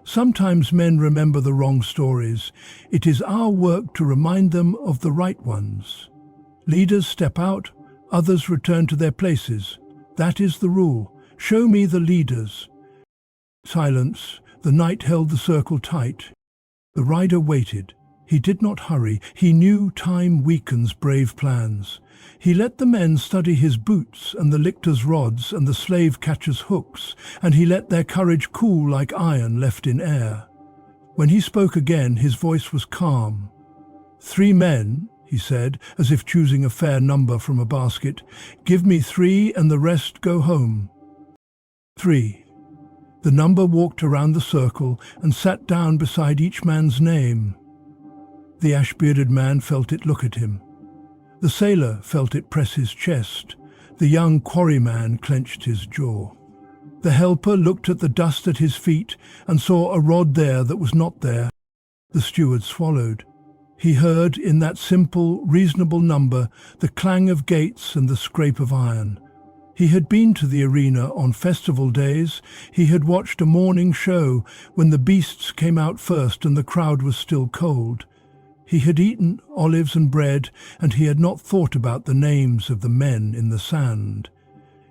Sometimes men remember the wrong stories. It is our work to remind them of the right ones. Leaders step out, others return to their places. That is the rule. Show me the leaders." Silence. The night held the circle tight. The rider waited. He did not hurry. He knew time weakens brave plans. He let the men study his boots and the lictor's rods and the slave catcher's hooks, and he let their courage cool like iron left in air. When he spoke again, his voice was calm. 3 men, he said, as if choosing a fair number from a basket. Give me 3 and the rest go home. 3. The number walked around the circle and sat down beside each man's name. The ash-bearded man felt it look at him. The sailor felt it press his chest. The young quarryman clenched his jaw. The helper looked at the dust at his feet and saw a rod there that was not there. The steward swallowed. He heard in that simple, reasonable number the clang of gates and the scrape of iron. He had been to the arena on festival days. He had watched a morning show when the beasts came out first and the crowd was still cold. He had eaten olives and bread, and he had not thought about the names of the men in the sand.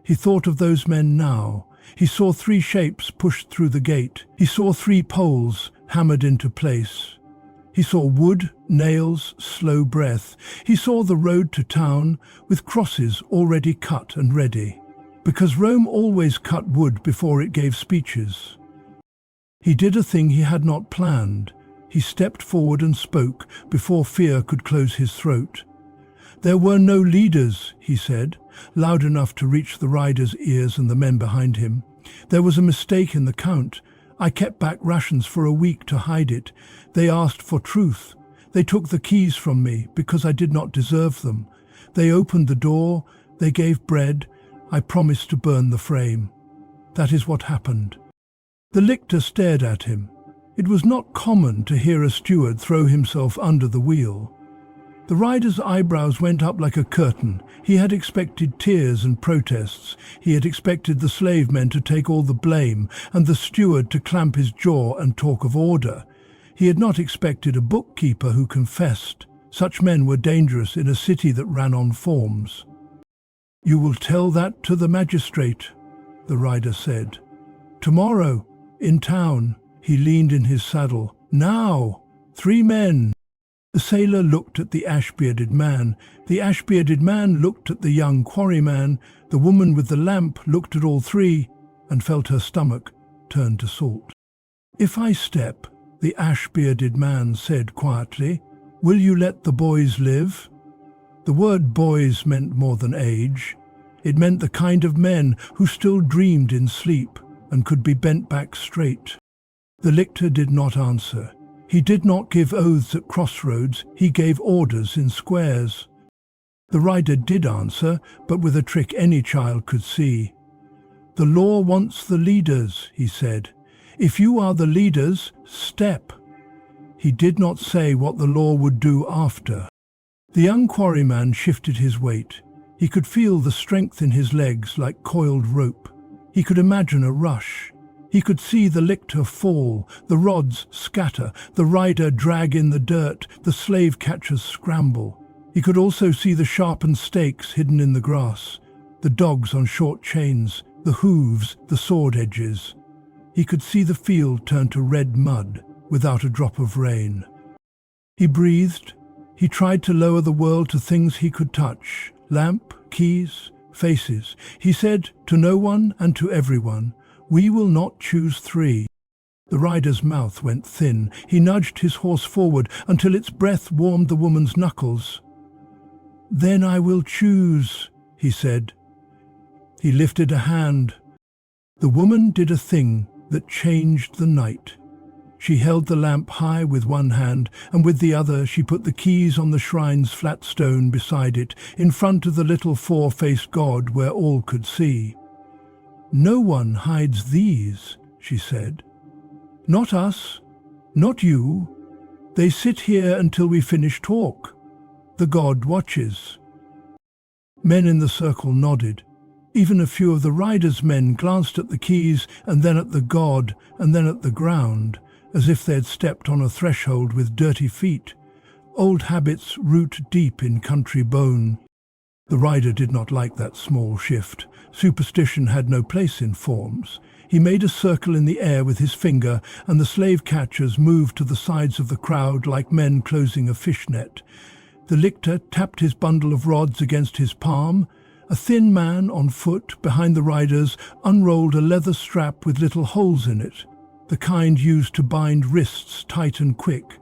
He thought of those men now. He saw 3 shapes pushed through the gate. He saw 3 poles hammered into place. He saw wood, nails, slow breath. He saw the road to town with crosses already cut and ready, because Rome always cut wood before it gave speeches. He did a thing he had not planned. He stepped forward and spoke before fear could close his throat. There were no leaders, he said, loud enough to reach the rider's ears and the men behind him. There was a mistake in the count. I kept back rations for a week to hide it. They asked for truth. They took the keys from me because I did not deserve them. They opened the door. They gave bread. I promised to burn the frame. That is what happened. The lictor stared at him. It was not common to hear a steward throw himself under the wheel. The rider's eyebrows went up like a curtain. He had expected tears and protests. He had expected the slave men to take all the blame and the steward to clamp his jaw and talk of order. He had not expected a bookkeeper who confessed. Such men were dangerous in a city that ran on forms. "You will tell that to the magistrate," the rider said. "Tomorrow, in town." He leaned in his saddle. "Now! 3 men!" The sailor looked at the ash-bearded man. The ash-bearded man looked at the young quarryman. The woman with the lamp looked at all 3 and felt her stomach turn to salt. "If I step," the ash-bearded man said quietly, "will you let the boys live?" The word boys meant more than age. It meant the kind of men who still dreamed in sleep and could be bent back straight. The lictor did not answer. He did not give oaths at crossroads. He gave orders in squares. The rider did answer, but with a trick any child could see. "The law wants the leaders," he said. "If you are the leaders, step." He did not say what the law would do after. The young quarryman shifted his weight. He could feel the strength in his legs like coiled rope. He could imagine a rush. He could see the lictor fall, the rods scatter, the rider drag in the dirt, the slave catchers scramble. He could also see the sharpened stakes hidden in the grass, the dogs on short chains, the hooves, the sword edges. He could see the field turn to red mud without a drop of rain. He breathed. He tried to lower the world to things he could touch, lamp, keys, faces. He said to no one and to everyone, "We will not choose 3. The rider's mouth went thin. He nudged his horse forward until its breath warmed the woman's knuckles. "Then I will choose," he said. He lifted a hand. The woman did a thing that changed the night. She held the lamp high with one hand, and with the other she put the keys on the shrine's flat stone beside it, in front of the little 4-faced god where all could see. "No one hides these," she said. "Not us, not you. They sit here until we finish talk. The god watches." Men in the circle nodded. Even a few of the rider's men glanced at the keys and then at the god and then at the ground, as if they had stepped on a threshold with dirty feet. Old habits root deep in country bone. The rider did not like that small shift. Superstition had no place in forms. He made a circle in the air with his finger, and the slave catchers moved to the sides of the crowd like men closing a fishnet. The lictor tapped his bundle of rods against his palm. A thin man on foot behind the riders unrolled a leather strap with little holes in it, the kind used to bind wrists tight and quick.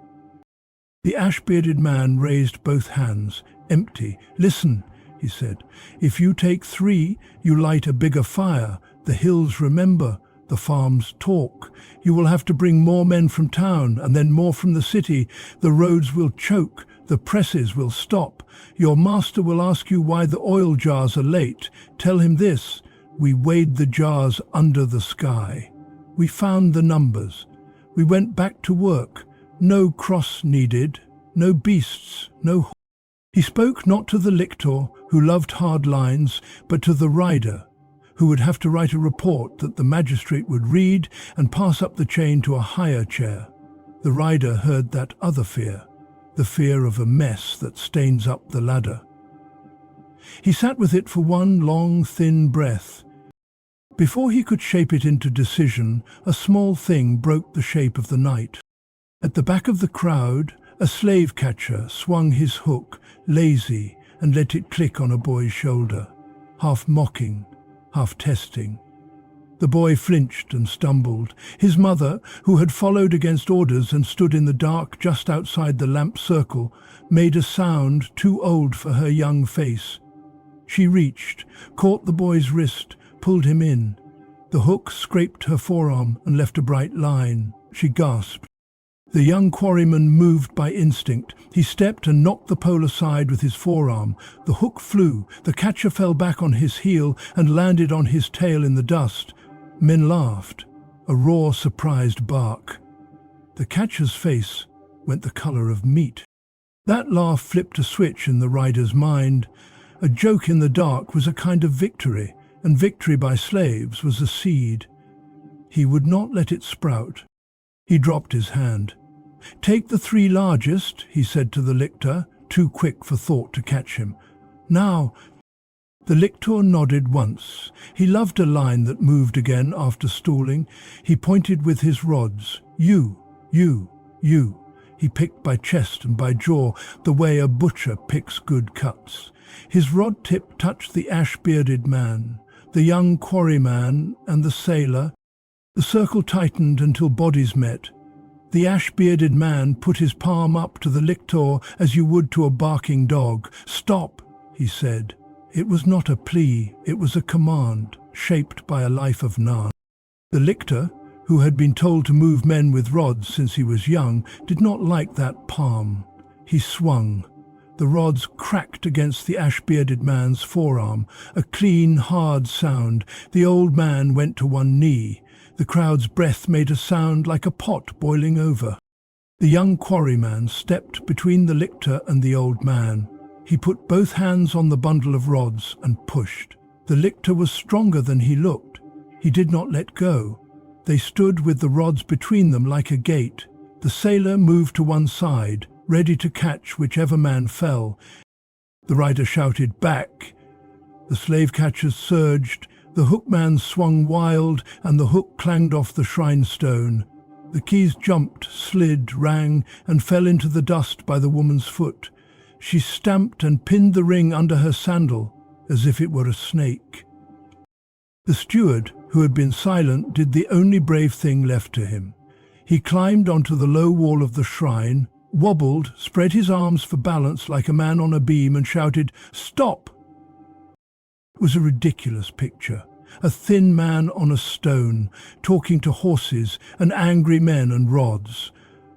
The ash-bearded man raised both hands, empty. "Listen," he said. "If you take 3, you light a bigger fire. The hills remember, the farms talk. You will have to bring more men from town, and then more from the city. The roads will choke, the presses will stop. Your master will ask you why the oil jars are late. Tell him this: we weighed the jars under the sky. We found the numbers. We went back to work. No cross needed, no beasts, no..." He spoke not to the lictor, who loved hard lines, but to the rider, who would have to write a report that the magistrate would read and pass up the chain to a higher chair. The rider heard that other fear, the fear of a mess that stains up the ladder. He sat with it for one long, thin breath. Before he could shape it into decision, a small thing broke the shape of the night. At the back of the crowd, a slave catcher swung his hook, lazy, and let it click on a boy's shoulder, half mocking, half testing. The boy flinched and stumbled. His mother, who had followed against orders and stood in the dark just outside the lamp circle, made a sound too old for her young face. She reached, caught the boy's wrist, pulled him in. The hook scraped her forearm and left a bright line. She gasped. The young quarryman moved by instinct. He stepped and knocked the pole aside with his forearm. The hook flew. The catcher fell back on his heel and landed on his tail in the dust. Men laughed, a raw, surprised bark. The catcher's face went the color of meat. That laugh flipped a switch in the rider's mind. A joke in the dark was a kind of victory, and victory by slaves was a seed. He would not let it sprout. He dropped his hand. "Take the 3 largest," he said to the lictor, too quick for thought to catch him. "Now." The lictor nodded once. He loved a line that moved again after stalling. He pointed with his rods. "You, you, you." He picked by chest and by jaw, the way a butcher picks good cuts. His rod tip touched the ash-bearded man, the young quarryman, and the sailor. The circle tightened until bodies met. The ash-bearded man put his palm up to the lictor as you would to a barking dog. "Stop," he said. It was not a plea, it was a command, shaped by a life of Narn. The lictor, who had been told to move men with rods since he was young, did not like that palm. He swung. The rods cracked against the ash-bearded man's forearm, a clean, hard sound. The old man went to one knee. The crowd's breath made a sound like a pot boiling over. The young quarryman stepped between the lictor and the old man. He put both hands on the bundle of rods and pushed. The lictor was stronger than he looked. He did not let go. They stood with the rods between them like a gate. The sailor moved to one side, ready to catch whichever man fell. The rider shouted, "Back!" The slave catchers surged. The hookman swung wild, and the hook clanged off the shrine stone. The keys jumped, slid, rang, and fell into the dust by the woman's foot. She stamped and pinned the ring under her sandal, as if it were a snake. The steward, who had been silent, did the only brave thing left to him. He climbed onto the low wall of the shrine, wobbled, spread his arms for balance like a man on a beam, and shouted, "Stop!" It was a ridiculous picture. A thin man on a stone, talking to horses and angry men and rods.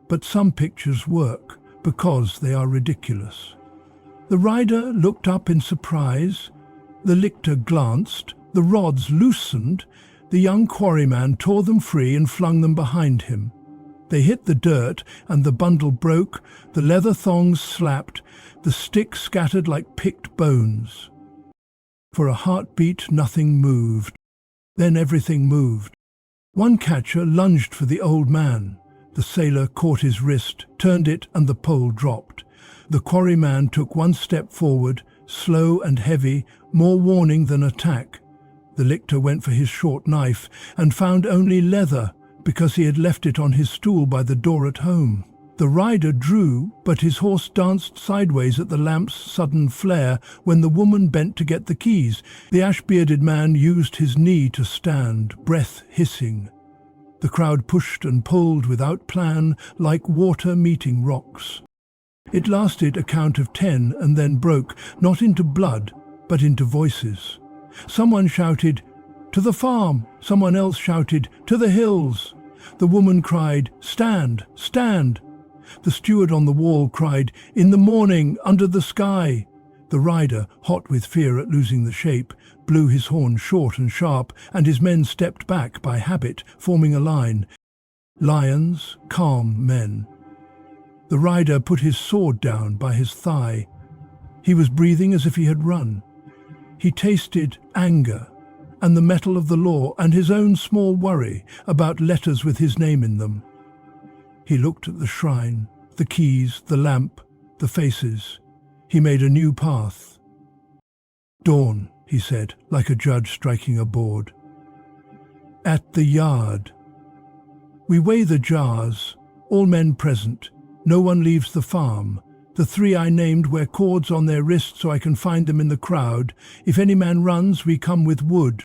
But some pictures work, because they are ridiculous. The rider looked up in surprise. The lictor glanced. The rods loosened. The young quarryman tore them free and flung them behind him. They hit the dirt, and the bundle broke. The leather thongs slapped. The stick scattered like picked bones. For a heartbeat, nothing moved. Then everything moved. One catcher lunged for the old man. The sailor caught his wrist, turned it, and the pole dropped. The quarryman took one step forward, slow and heavy, more warning than attack. The lictor went for his short knife and found only leather because he had left it on his stool by the door at home. The rider drew, but his horse danced sideways at the lamp's sudden flare when the woman bent to get the keys. The ash-bearded man used his knee to stand, breath hissing. The crowd pushed and pulled without plan, like water meeting rocks. It lasted a count of 10 and then broke, not into blood, but into voices. Someone shouted, "To the farm!" Someone else shouted, "To the hills!" The woman cried, "Stand! Stand!" The steward on the wall cried, "In the morning, under the sky!" The rider, hot with fear at losing the shape, blew his horn short and sharp, and his men stepped back by habit, forming a line. Lions, calm men. The rider put his sword down by his thigh. He was breathing as if he had run. He tasted anger and the metal of the law and his own small worry about letters with his name in them. He looked at the shrine, the keys, the lamp, the faces. He made a new path. "Dawn," he said, like a judge striking a board. "At the yard. We weigh the jars, all men present. No one leaves the farm. The 3 I named wear cords on their wrists so I can find them in the crowd. If any man runs, we come with wood."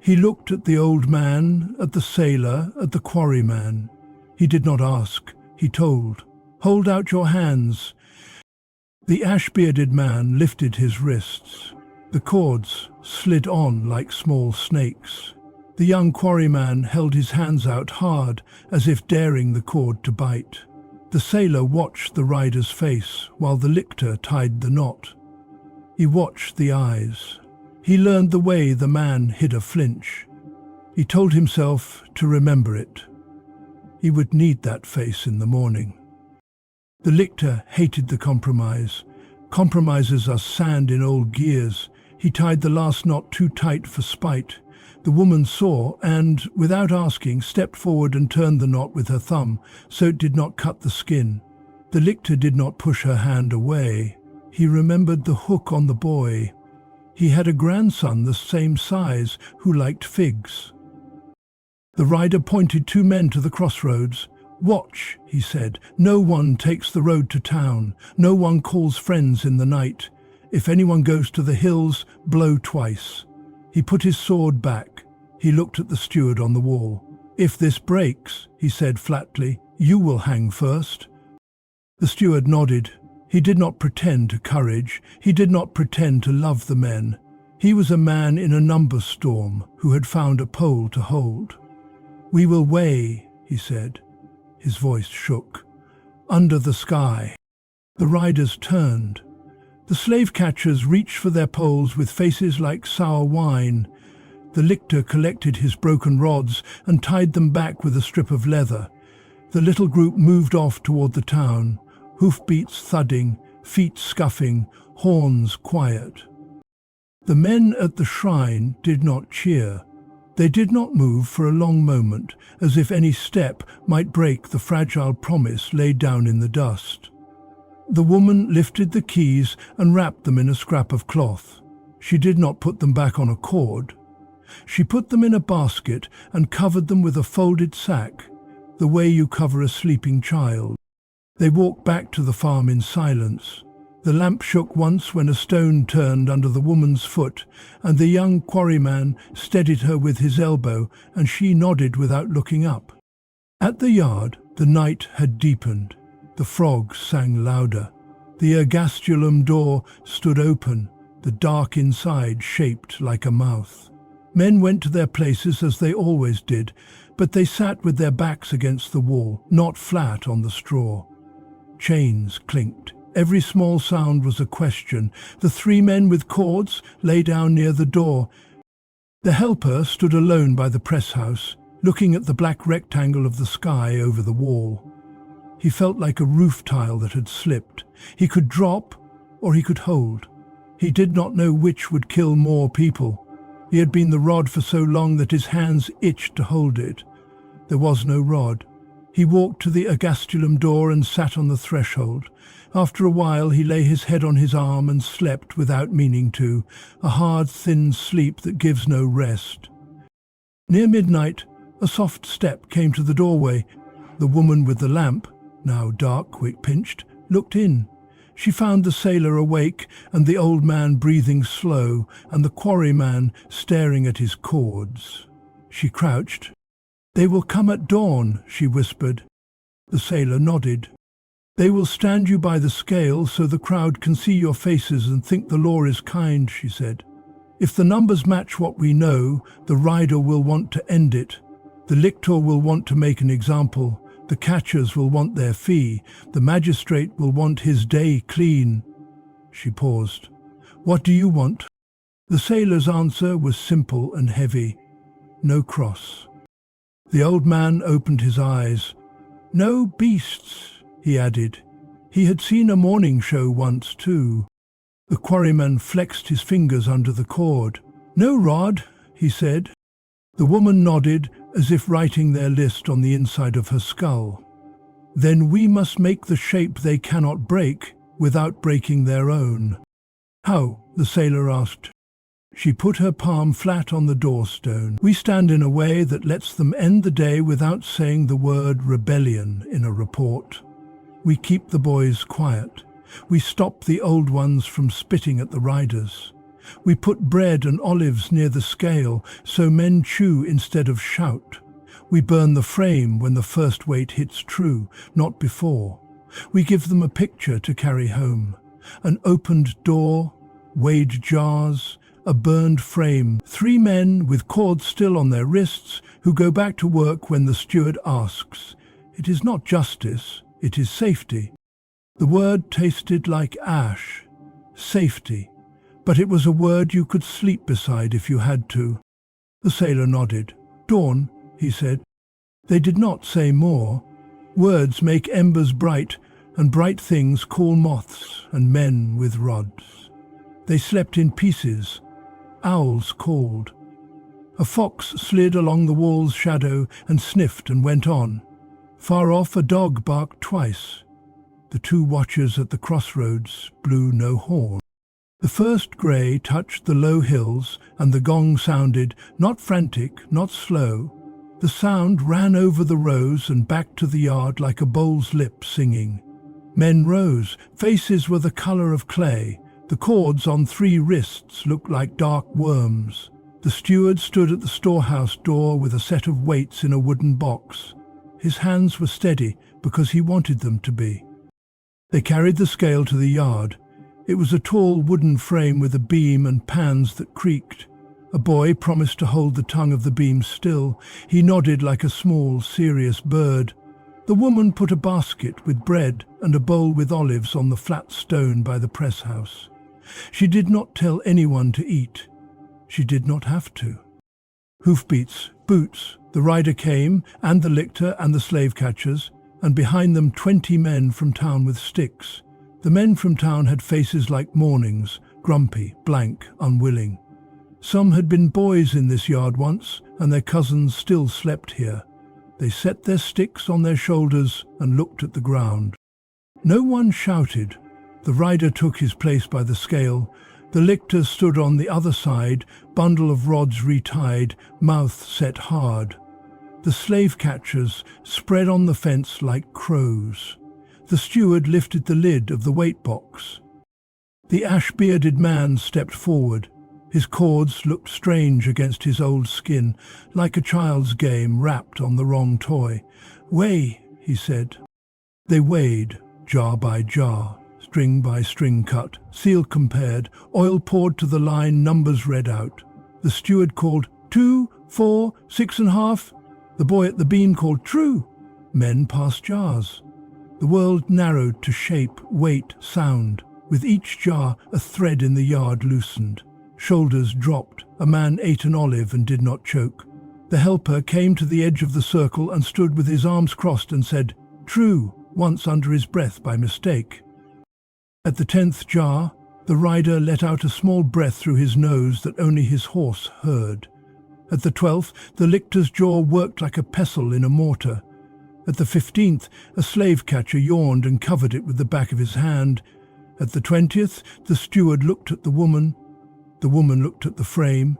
He looked at the old man, at the sailor, at the quarryman. He did not ask. He told, "Hold out your hands." The ash-bearded man lifted his wrists. The cords slid on like small snakes. The young quarryman held his hands out hard, as if daring the cord to bite. The sailor watched the rider's face while the lictor tied the knot. He watched the eyes. He learned the way the man hid a flinch. He told himself to remember it. He would need that face in the morning. The lictor hated the compromise. Compromises are sand in old gears. He tied the last knot too tight for spite. The woman saw and, without asking, stepped forward and turned the knot with her thumb, so it did not cut the skin. The lictor did not push her hand away. He remembered the hook on the boy. He had a grandson the same size who liked figs. The rider pointed 2 men to the crossroads. "Watch," he said. "No one takes the road to town. No one calls friends in the night. If anyone goes to the hills, blow twice." He put his sword back. He looked at the steward on the wall. "If this breaks," he said flatly, "you will hang first." The steward nodded. He did not pretend to courage. He did not pretend to love the men. He was a man in a number storm who had found a pole to hold. "We will weigh," he said. His voice shook. "Under the sky." The riders turned. The slave catchers reached for their poles with faces like sour wine. The lictor collected his broken rods and tied them back with a strip of leather. The little group moved off toward the town, hoofbeats thudding, feet scuffing, horns quiet. The men at the shrine did not cheer. They did not move for a long moment, as if any step might break the fragile promise laid down in the dust. The woman lifted the keys and wrapped them in a scrap of cloth. She did not put them back on a cord. She put them in a basket and covered them with a folded sack, the way you cover a sleeping child. They walked back to the farm in silence. The lamp shook once when a stone turned under the woman's foot, and the young quarryman steadied her with his elbow, and she nodded without looking up. At the yard, the night had deepened. The frogs sang louder. The ergastulum door stood open, the dark inside shaped like a mouth. Men went to their places as they always did, but they sat with their backs against the wall, not flat on the straw. Chains clinked. Every small sound was a question. The 3 men with cords lay down near the door. The helper stood alone by the press house, looking at the black rectangle of the sky over the wall. He felt like a roof tile that had slipped. He could drop, or he could hold. He did not know which would kill more people. He had been the rod for so long that his hands itched to hold it. There was no rod. He walked to the ergastulum door and sat on the threshold. After a while he lay his head on his arm and slept without meaning to, a hard, thin sleep that gives no rest. Near midnight, a soft step came to the doorway. The woman with the lamp, now dark, quick-pinched, looked in. She found the sailor awake and the old man breathing slow and the quarryman staring at his cords. She crouched. "They will come at dawn," she whispered. The sailor nodded. "They will stand you by the scale so the crowd can see your faces and think the law is kind," she said. "If the numbers match what we know, the rider will want to end it. The lictor will want to make an example. The catchers will want their fee. The magistrate will want his day clean." She paused. "What do you want?" The sailor's answer was simple and heavy. "No cross." The old man opened his eyes. "No beasts," he added. He had seen a morning show once too. The quarryman flexed his fingers under the cord. "No rod," he said. The woman nodded, as if writing their list on the inside of her skull. "Then we must make the shape they cannot break without breaking their own." "How?" the sailor asked. She put her palm flat on the doorstone. "We stand in a way that lets them end the day without saying the word rebellion in a report. We keep the boys quiet. We stop the old ones from spitting at the riders. We put bread and olives near the scale so men chew instead of shout. We burn the frame when the first weight hits true, not before. We give them a picture to carry home. An opened door, weighed jars, a burned frame, 3 men with cords still on their wrists who go back to work when the steward asks. It is not justice, it is safety." The word tasted like ash. Safety. But it was a word you could sleep beside if you had to. The sailor nodded. "Dawn," he said. They did not say more. Words make embers bright, and bright things cool moths and men with rods. They slept in pieces. Owls called. A fox slid along the wall's shadow and sniffed and went on. Far off a dog barked twice. The 2 watchers at the crossroads blew no horn. The first grey touched the low hills and the gong sounded, not frantic, not slow. The sound ran over the rows and back to the yard like a bull's lip singing. Men rose. Faces were the colour of clay. The cords on 3 wrists looked like dark worms. The steward stood at the storehouse door with a set of weights in a wooden box. His hands were steady because he wanted them to be. They carried the scale to the yard. It was a tall wooden frame with a beam and pans that creaked. A boy promised to hold the tongue of the beam still. He nodded like a small, serious bird. The woman put a basket with bread and a bowl with olives on the flat stone by the press house. She did not tell anyone to eat. She did not have to. Hoofbeats, boots, the rider came, and the lictor and the slave catchers, and behind them 20 men from town with sticks. The men from town had faces like mornings, grumpy, blank, unwilling. Some had been boys in this yard once, and their cousins still slept here. They set their sticks on their shoulders and looked at the ground. No one shouted. The rider took his place by the scale. The lictor stood on the other side, bundle of rods retied, mouth set hard. The slave catchers spread on the fence like crows. The steward lifted the lid of the weight box. The ash-bearded man stepped forward. His cords looked strange against his old skin, like a child's game wrapped on the wrong toy. "Weigh," he said. They weighed, jar by jar, string by string cut, seal compared, oil poured to the line, numbers read out. The steward called, 2, 4, 6.5. The boy at the beam called, "True." Men passed jars. The world narrowed to shape, weight, sound. With each jar, a thread in the yard loosened. Shoulders dropped. A man ate an olive and did not choke. The helper came to the edge of the circle and stood with his arms crossed and said, "True," once under his breath by mistake. At the 10th jar, the rider let out a small breath through his nose that only his horse heard. At the 12th, the lictor's jaw worked like a pestle in a mortar. At the 15th, a slave catcher yawned and covered it with the back of his hand. At the 20th, the steward looked at the woman looked at the frame.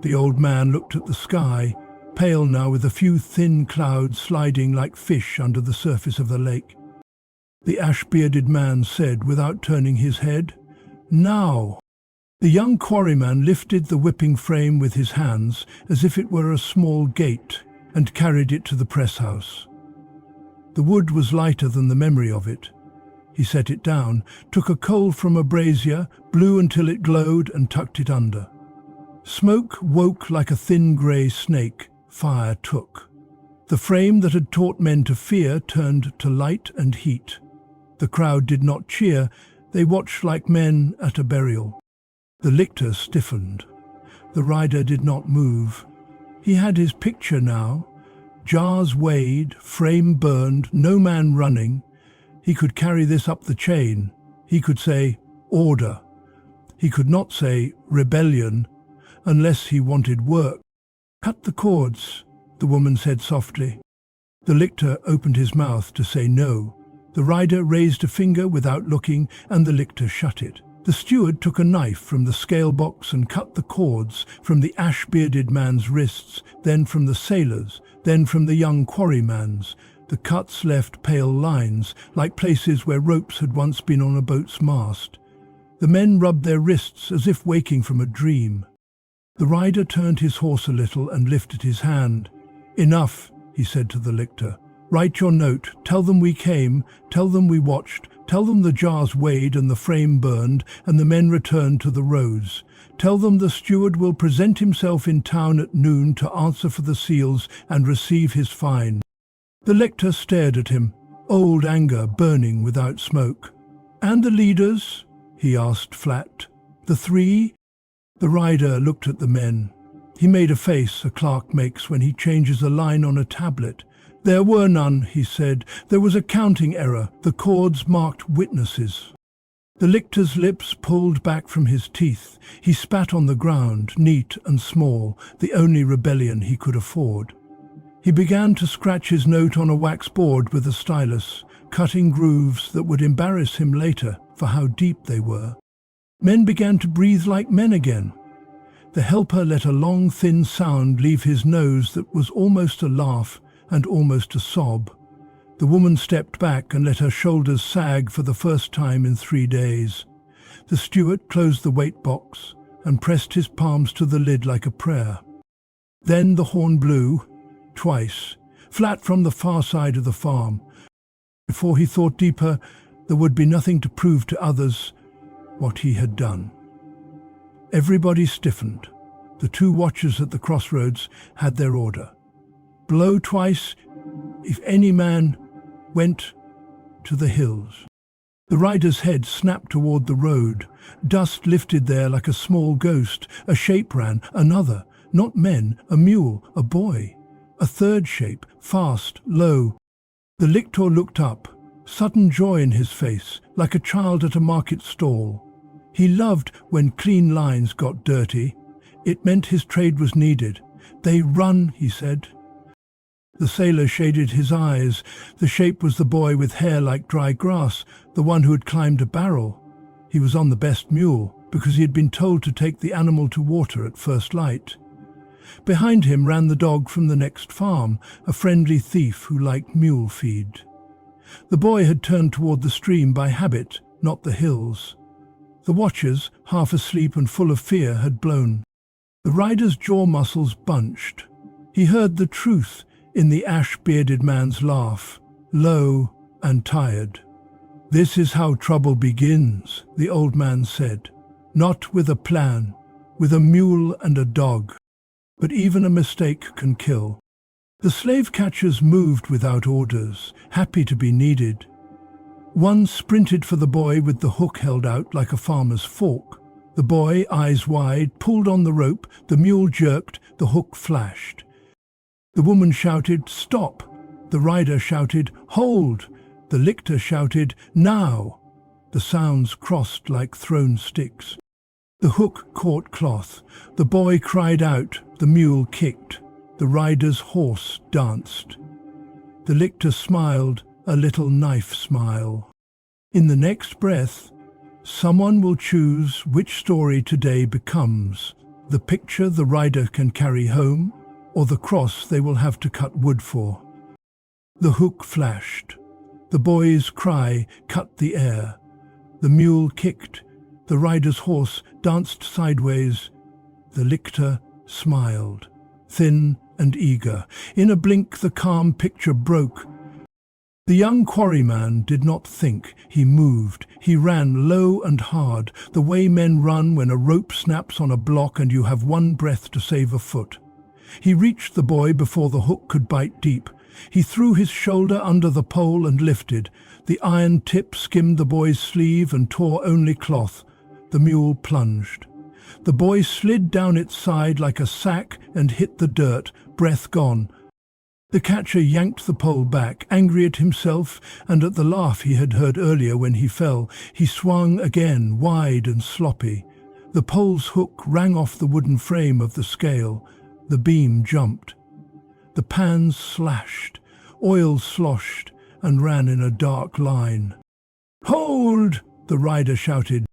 The old man looked at the sky, pale now with a few thin clouds sliding like fish under the surface of the lake. The ash-bearded man said without turning his head, "Now." The young quarryman lifted the whipping frame with his hands as if it were a small gate and carried it to the press house. The wood was lighter than the memory of it. He set it down, took a coal from a brazier, blew until it glowed and tucked it under. Smoke woke like a thin grey snake. Fire took. The frame that had taught men to fear turned to light and heat. The crowd did not cheer. They watched like men at a burial. The lictor stiffened. The rider did not move. He had his picture now. Jars weighed, frame burned, no man running. He could carry this up the chain. He could say, "Order." He could not say, "Rebellion," unless he wanted work. "Cut the cords," the woman said softly. The lictor opened his mouth to say no. The rider raised a finger without looking, and the lictor shut it. The steward took a knife from the scale box and cut the cords from the ash-bearded man's wrists, then from the sailor's, then from the young quarryman's. The cuts left pale lines, like places where ropes had once been on a boat's mast. The men rubbed their wrists as if waking from a dream. The rider turned his horse a little and lifted his hand. "Enough," he said to the lictor. "Write your note. Tell them we came. Tell them we watched. Tell them the jars weighed and the frame burned, and the men returned to the roads. Tell them the steward will present himself in town at noon to answer for the seals and receive his fine." The lictor stared at him, old anger burning without smoke. "And the leaders?" he asked flat. "The three?" The rider looked at the men. He made a face a clerk makes when he changes a line on a tablet. "There were none," he said. "There was a counting error. The cords marked witnesses." The lictor's lips pulled back from his teeth. He spat on the ground, neat and small, the only rebellion he could afford. He began to scratch his note on a wax board with a stylus, cutting grooves that would embarrass him later for how deep they were. Men began to breathe like men again. The helper let a long, thin sound leave his nose that was almost a laugh and almost a sob. The woman stepped back and let her shoulders sag for the first time in 3 days. The steward closed the weight box and pressed his palms to the lid like a prayer. Then the horn blew, twice, flat from the far side of the farm. Before he thought deeper, there would be nothing to prove to others what he had done. Everybody stiffened. The 2 watchers at the crossroads had their order. Blow twice if any man went to the hills. The rider's head snapped toward the road. Dust lifted there like a small ghost. A shape ran, another, not men, a mule, a boy. A third shape, fast, low. The lictor looked up, sudden joy in his face, like a child at a market stall. He loved when clean lines got dirty. It meant his trade was needed. "They run," he said. The sailor shaded his eyes. The shape was the boy with hair like dry grass, the one who had climbed a barrel. He was on the best mule, because he had been told to take the animal to water at first light. Behind him ran the dog from the next farm, a friendly thief who liked mule feed. The boy had turned toward the stream by habit, not the hills. The watchers, half asleep and full of fear, had blown. The rider's jaw muscles bunched. He heard the truth in the ash-bearded man's laugh, low and tired. "This is how trouble begins," the old man said. "Not with a plan, with a mule and a dog. But even a mistake can kill." The slave catchers moved without orders, happy to be needed. One sprinted for the boy with the hook held out like a farmer's fork. The boy, eyes wide, pulled on the rope, the mule jerked, the hook flashed. The woman shouted, "Stop!" The rider shouted, "Hold!" The lictor shouted, "Now!" The sounds crossed like thrown sticks. The hook caught cloth. The boy cried out. The mule kicked. The rider's horse danced. The lictor smiled, a little knife smile. In the next breath, someone will choose which story today becomes: the picture the rider can carry home, or the cross they will have to cut wood for. The hook flashed. The boy's cry cut the air. The mule kicked. The rider's horse danced sideways. The lictor smiled, thin and eager. In a blink the calm picture broke. The young quarryman did not think, he moved. He ran low and hard, the way men run when a rope snaps on a block and you have one breath to save a foot. He reached the boy before the hook could bite deep. He threw his shoulder under the pole and lifted. The iron tip skimmed the boy's sleeve and tore only cloth. The mule plunged. The boy slid down its side like a sack and hit the dirt, breath gone. The catcher yanked the pole back, angry at himself and at the laugh he had heard earlier when he fell. He swung again, wide and sloppy. The pole's hook rang off the wooden frame of the scale. The beam jumped. The pans slashed. Oil sloshed and ran in a dark line. "Hold!" the rider shouted.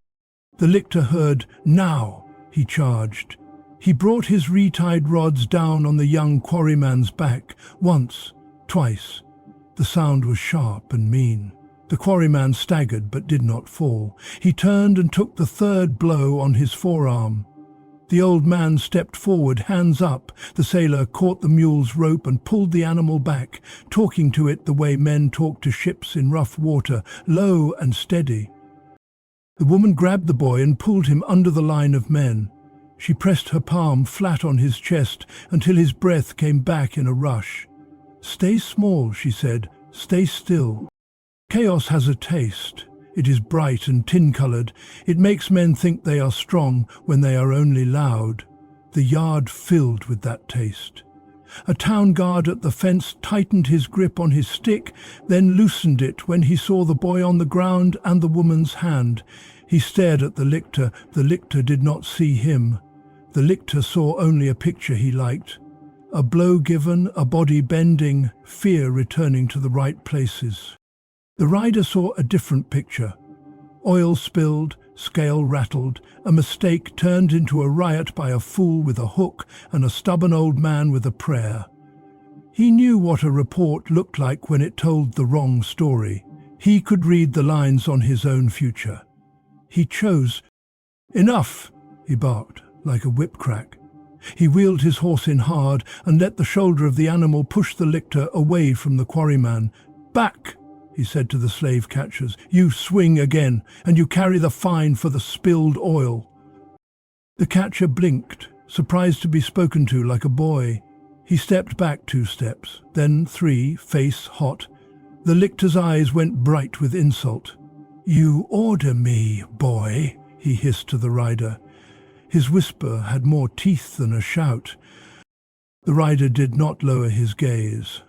The lictor heard. "Now!" he charged. He brought his retied rods down on the young quarryman's back, once, twice. The sound was sharp and mean. The quarryman staggered but did not fall. He turned and took the third blow on his forearm. The old man stepped forward, hands up. The sailor caught the mule's rope and pulled the animal back, talking to it the way men talk to ships in rough water, low and steady. The woman grabbed the boy and pulled him under the line of men. She pressed her palm flat on his chest until his breath came back in a rush. "Stay small," she said. "Stay still. Chaos has a taste. It is bright and tin-colored. It makes men think they are strong when they are only loud." The yard filled with that taste. A town guard at the fence tightened his grip on his stick, then loosened it when he saw the boy on the ground and the woman's hand. He stared at the lictor. The lictor did not see him. The lictor saw only a picture he liked. A blow given, a body bending, fear returning to the right places. The rider saw a different picture. Oil spilled, scale rattled, a mistake turned into a riot by a fool with a hook and a stubborn old man with a prayer. He knew what a report looked like when it told the wrong story. He could read the lines on his own future. He chose. "Enough!" he barked, like a whip crack. He wheeled his horse in hard and let the shoulder of the animal push the lictor away from the quarryman. "Back!" he said to the slave catchers. "You swing again, and you carry the fine for the spilled oil." The catcher blinked, surprised to be spoken to like a boy. He stepped back 2 steps, then 3, face hot. The lictor's eyes went bright with insult. "You order me, boy," he hissed to the rider. His whisper had more teeth than a shout. The rider did not lower his gaze.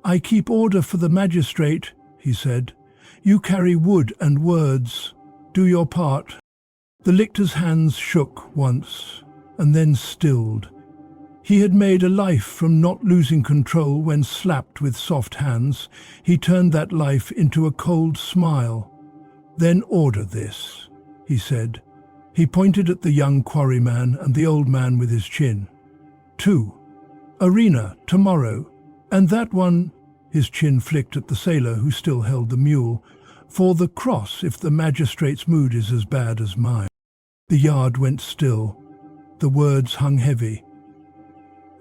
"I keep order for the magistrate," he said. "You carry wood and words. Do your part." The lictor's hands shook once, and then stilled. He had made a life from not losing control when slapped with soft hands. He turned that life into a cold smile. "Then order this," he said. He pointed at the young quarryman and the old man with his chin. 2. Arena, tomorrow. And that one," his chin flicked at the sailor who still held the mule, "for the cross if the magistrate's mood is as bad as mine." The yard went still. The words hung heavy.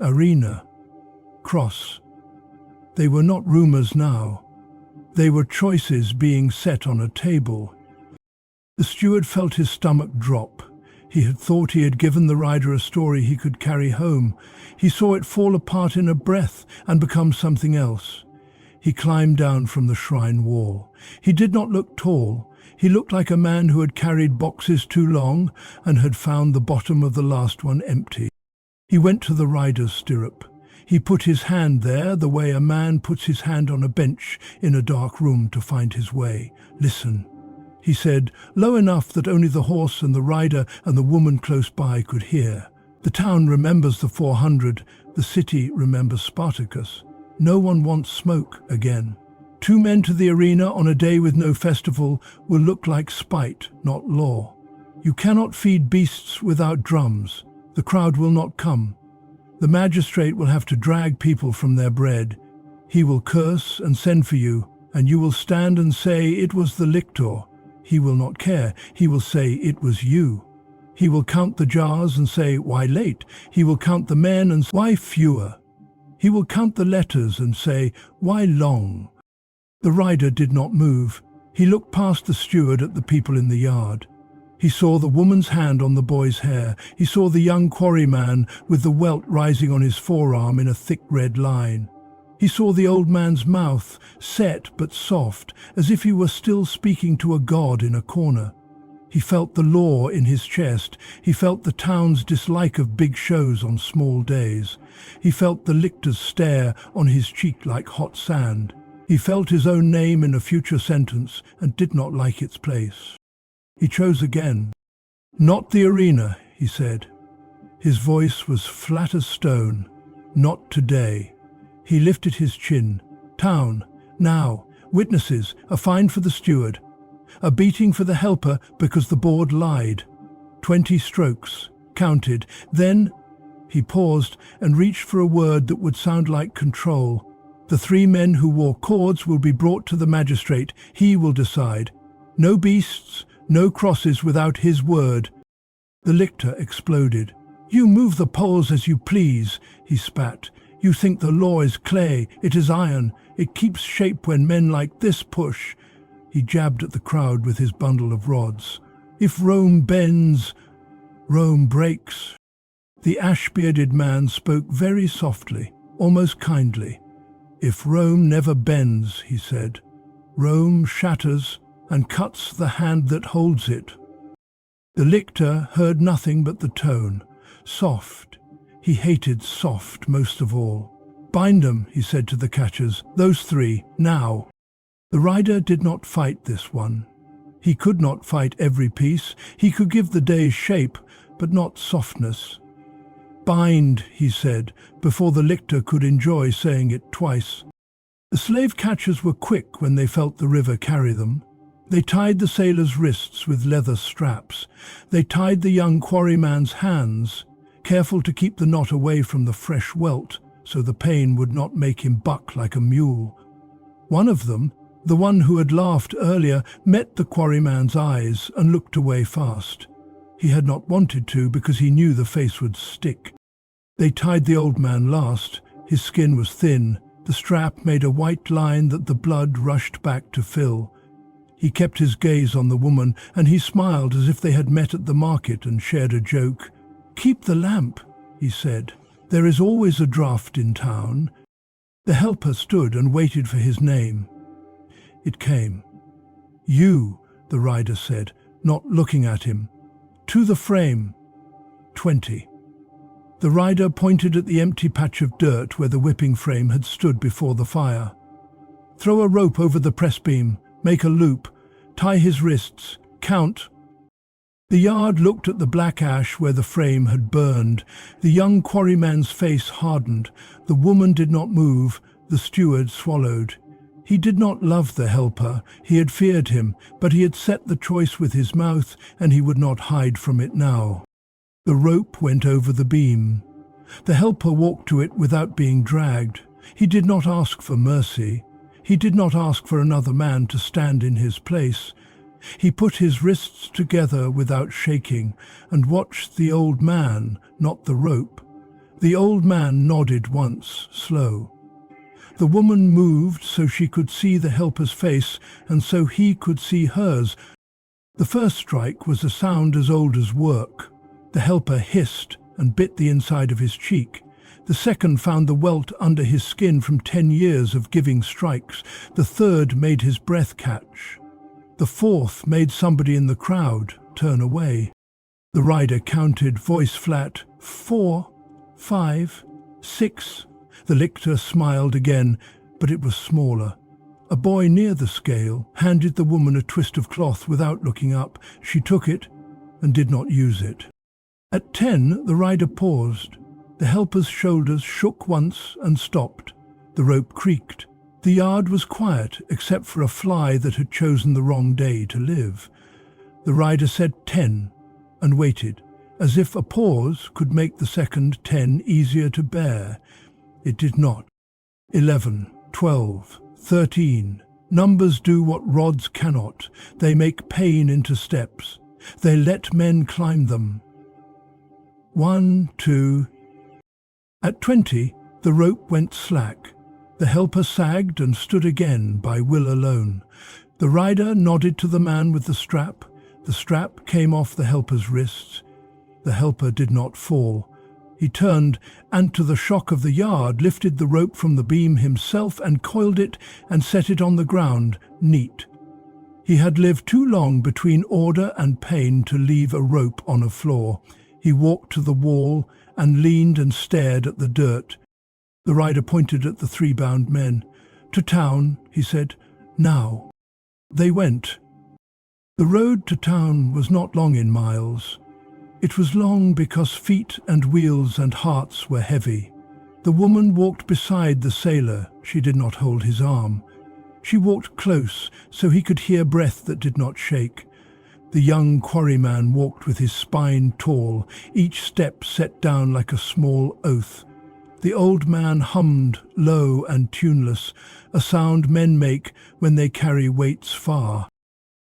Arena. Cross. They were not rumors now. They were choices being set on a table. The steward felt his stomach drop. He had thought he had given the rider a story he could carry home. He saw it fall apart in a breath and become something else. He climbed down from the shrine wall. He did not look tall. He looked like a man who had carried boxes too long and had found the bottom of the last one empty. He went to the rider's stirrup. He put his hand there the way a man puts his hand on a bench in a dark room to find his way. "Listen," he said, low enough that only the horse and the rider and the woman close by could hear. "The town remembers the 400. The city remembers Spartacus. No one wants smoke again. 2 men to the arena on a day with no festival will look like spite, not law. You cannot feed beasts without drums. The crowd will not come. The magistrate will have to drag people from their bread. He will curse and send for you, and you will stand and say it was the lictor. He will not care. He will say it was you. He will count the jars and say, why late? He will count the men and say, why fewer? He will count the letters and say, why long? The rider did not move. He looked past the steward at the people in the yard. He saw the woman's hand on the boy's hair. He saw the young quarryman with the welt rising on his forearm in a thick red line. He saw the old man's mouth, set but soft, as if he were still speaking to a god in a corner. He felt the law in his chest. He felt the town's dislike of big shows on small days. He felt the lictor's stare on his cheek like hot sand. He felt his own name in a future sentence and did not like its place. He chose again. Not the arena, he said. His voice was flat as stone. Not today. He lifted his chin. Town, now, witnesses, a fine for the steward. A beating for the helper because the board lied. 20 strokes, counted. Then he paused and reached for a word that would sound like control. The 3 men who wore cords will be brought to the magistrate. He will decide. No beasts, no crosses without his word. The lictor exploded. You move the poles as you please, he spat. You think the law is clay. It is iron. It keeps shape when men like this push. He jabbed at the crowd with his bundle of rods. If Rome bends, Rome breaks. The ash-bearded man spoke very softly, almost kindly. If Rome never bends, he said, Rome shatters and cuts the hand that holds it. The lictor heard nothing but the tone. Soft. He hated soft most of all. Bind them, he said to the catchers, those 3, now. The rider did not fight this one. He could not fight every piece. He could give the day shape, but not softness. Bind, he said, before the lictor could enjoy saying it twice. The slave catchers were quick when they felt the river carry them. They tied the sailors' wrists with leather straps. They tied the young quarryman's hands, careful to keep the knot away from the fresh welt, so the pain would not make him buck like a mule. One of them, the one who had laughed earlier, met the quarryman's eyes and looked away fast. He had not wanted to because he knew the face would stick. They tied the old man last. His skin was thin. The strap made a white line that the blood rushed back to fill. He kept his gaze on the woman, and he smiled as if they had met at the market and shared a joke. Keep the lamp, he said. There is always a draught in town. The helper stood and waited for his name. It came. You, the rider said, not looking at him. To the frame. 20. The rider pointed at the empty patch of dirt where the whipping frame had stood before the fire. Throw a rope over the press beam, make a loop, tie his wrists, count. The yard looked at the black ash where the frame had burned. The young quarryman's face hardened. The woman did not move. The steward swallowed. He did not love the helper. He had feared him, but he had set the choice with his mouth, and he would not hide from it now. The rope went over the beam. The helper walked to it without being dragged. He did not ask for mercy. He did not ask for another man to stand in his place. He put his wrists together without shaking and watched the old man, not the rope. The old man nodded once, slow. The woman moved so she could see the helper's face and so he could see hers. The first strike was a sound as old as work. The helper hissed and bit the inside of his cheek. The second found the welt under his skin from 10 years of giving strikes. The third made his breath catch. The fourth made somebody in the crowd turn away. The rider counted, voice flat, 4, 5, 6. The lictor smiled again, but it was smaller. A boy near the scale handed the woman a twist of cloth without looking up. She took it and did not use it. At 10, the rider paused. The helper's shoulders shook once and stopped. The rope creaked. The yard was quiet except for a fly that had chosen the wrong day to live. The rider said 10 and waited, as if a pause could make the second 10 easier to bear. It did not. 11, 12, 13. Numbers do what rods cannot. They make pain into steps. They let men climb them. 1, 2. At 20, the rope went slack. The helper sagged and stood again by will alone. The rider nodded to the man with the strap. The strap came off the helper's wrists. The helper did not fall. He turned and, to the shock of the yard, lifted the rope from the beam himself and coiled it and set it on the ground, neat. He had lived too long between order and pain to leave a rope on a floor. He walked to the wall and leaned and stared at the dirt. The rider pointed at the 3 bound men. "To town," he said. "Now." They went. The road to town was not long in miles. It was long because feet and wheels and hearts were heavy. The woman walked beside the sailor. She did not hold his arm. She walked close so he could hear breath that did not shake. The young quarryman walked with his spine tall, each step set down like a small oath. The old man hummed, low and tuneless, a sound men make when they carry weights far.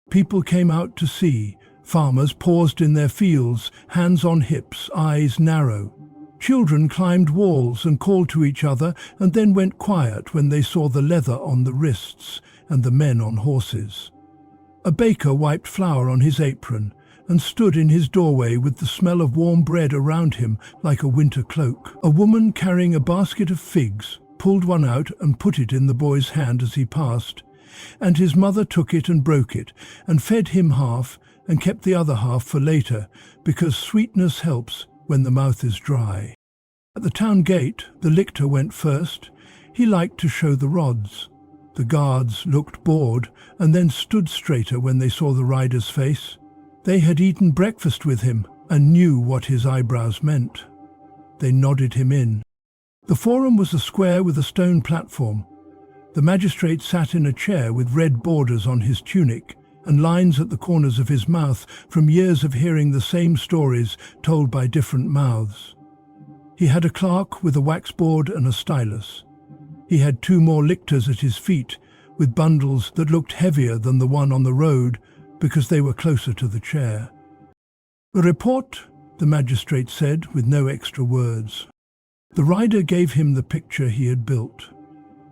People came out to see. Farmers paused in their fields, hands on hips, eyes narrow. Children climbed walls and called to each other and then went quiet when they saw the leather on the wrists and the men on horses. A baker wiped flour on his apron and stood in his doorway with the smell of warm bread around him like a winter cloak. A woman carrying a basket of figs pulled one out and put it in the boy's hand as he passed, and his mother took it and broke it and fed him half and kept the other half for later, because sweetness helps when the mouth is dry. At the town gate, the lictor went first. He liked to show the rods. The guards looked bored and then stood straighter when they saw the rider's face. They had eaten breakfast with him and knew what his eyebrows meant. They nodded him in. The forum was a square with a stone platform. The magistrate sat in a chair with red borders on his tunic and lines at the corners of his mouth from years of hearing the same stories told by different mouths. He had a clerk with a waxboard and a stylus. He had 2 more lictors at his feet, with bundles that looked heavier than the one on the road because they were closer to the chair. "The report," the magistrate said with no extra words. The rider gave him the picture he had built.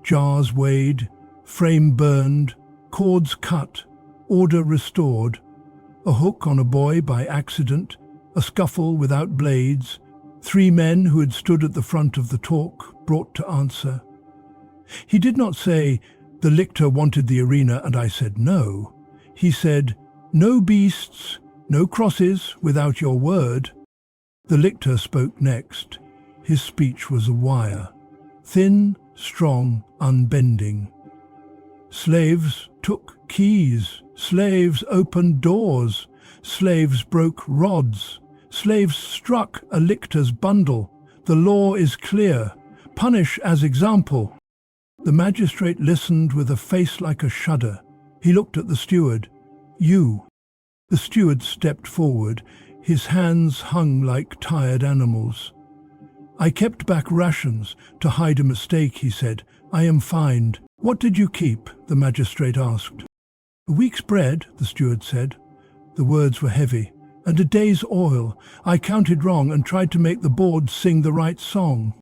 Jars weighed, frame burned, cords cut, order restored, a hook on a boy by accident, a scuffle without blades, 3 men who had stood at the front of the talk brought to answer. He did not say, "The lictor wanted the arena and I said no." He said, "No beasts, no crosses without your word." The lictor spoke next. His speech was a wire, thin, strong, unbending. Slaves took keys, slaves opened doors, slaves broke rods, slaves struck a lictor's bundle. The law is clear. Punish as example. The magistrate listened with a face like a shudder. He looked at the steward. "You." The steward stepped forward. His hands hung like tired animals. "I kept back rations to hide a mistake," he said. "I am fined." "What did you keep?" the magistrate asked. "A week's bread," the steward said. The words were heavy. "And a day's oil. I counted wrong and tried to make the board sing the right song."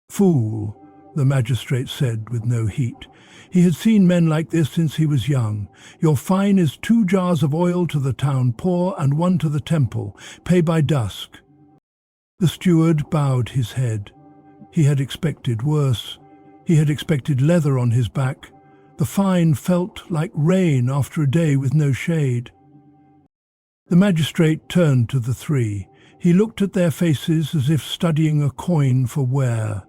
"Fool," the magistrate said with no heat. He had seen men like this since he was young. "Your fine is 2 jars of oil to the town poor and 1 to the temple. Pay by dusk." The steward bowed his head. He had expected worse. He had expected leather on his back. The fine felt like rain after a day with no shade. The magistrate turned to the 3. He looked at their faces as if studying a coin for wear.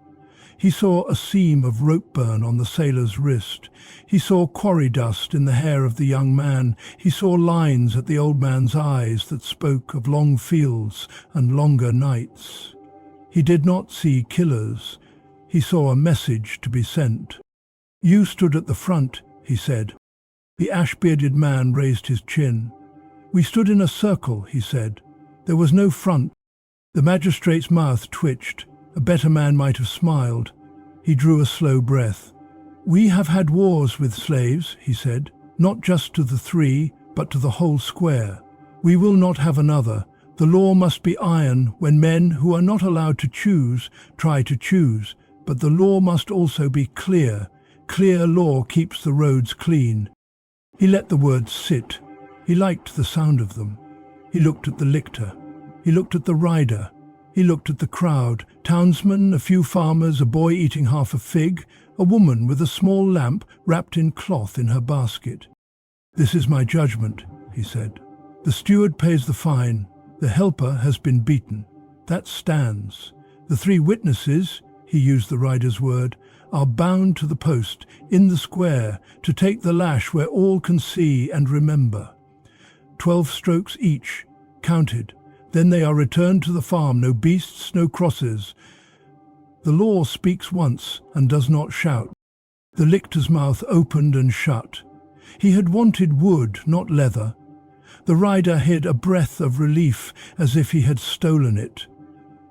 He saw a seam of rope burn on the sailor's wrist. He saw quarry dust in the hair of the young man. He saw lines at the old man's eyes that spoke of long fields and longer nights. He did not see killers. He saw a message to be sent. "You stood at the front," he said. The ash-bearded man raised his chin. "We stood in a circle," he said. "There was no front." The magistrate's mouth twitched. A better man might have smiled. He drew a slow breath. "We have had wars with slaves," he said, "not just to the three, but to the whole square. We will not have another. The law must be iron when men who are not allowed to choose try to choose, but the law must also be clear. Clear law keeps the roads clean." He let the words sit. He liked the sound of them. He looked at the lictor. He looked at the rider. He looked at the crowd, townsmen, a few farmers, a boy eating half a fig, a woman with a small lamp wrapped in cloth in her basket. "This is my judgment," he said. "The steward pays the fine. The helper has been beaten. That stands. The three witnesses," he used the rider's word, "are bound to the post, in the square, to take the lash where all can see and remember. 12 strokes each, counted. Then they are returned to the farm, no beasts, no crosses. The law speaks once and does not shout." The lictor's mouth opened and shut. He had wanted wood, not leather. The rider hid a breath of relief, as if he had stolen it.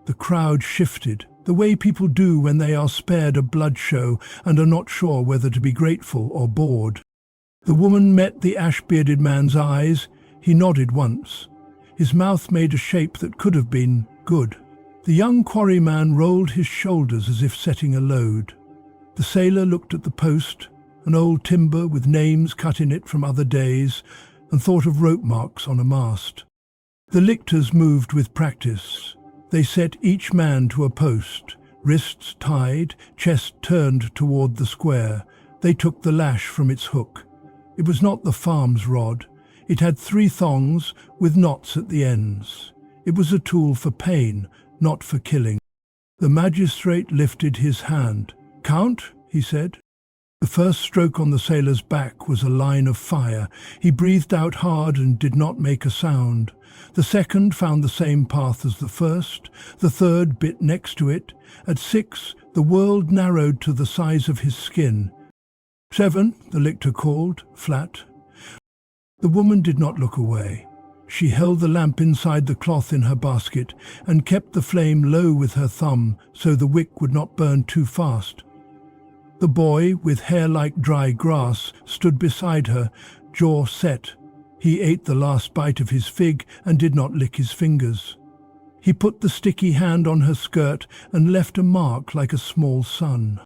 The crowd shifted, the way people do when they are spared a blood show and are not sure whether to be grateful or bored. The woman met the ash-bearded man's eyes. He nodded once. His mouth made a shape that could have been good. The young quarryman rolled his shoulders as if setting a load. The sailor looked at the post, an old timber with names cut in it from other days, and thought of rope marks on a mast. The lictors moved with practice. They set each man to a post, wrists tied, chest turned toward the square. They took the lash from its hook. It was not the farm's rod. It had 3 thongs with knots at the ends. It was a tool for pain, not for killing. The magistrate lifted his hand. "Count," he said. The first stroke on the sailor's back was a line of fire. He breathed out hard and did not make a sound. The second found the same path as the first. The third bit next to it. At 6, the world narrowed to the size of his skin. 7, the lictor called, flat. The woman did not look away. She held the lamp inside the cloth in her basket and kept the flame low with her thumb so the wick would not burn too fast. The boy, with hair like dry grass, stood beside her, jaw set. He ate the last bite of his fig and did not lick his fingers. He put the sticky hand on her skirt and left a mark like a small sun.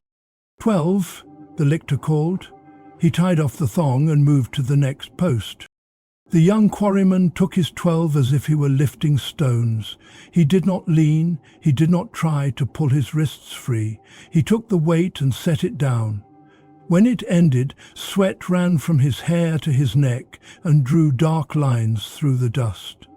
12, the lictor called. He tied off the thong and moved to the next post. The young quarryman took his 12 as if he were lifting stones. He did not lean, he did not try to pull his wrists free. He took the weight and set it down. When it ended, sweat ran from his hair to his neck and drew dark lines through the dust.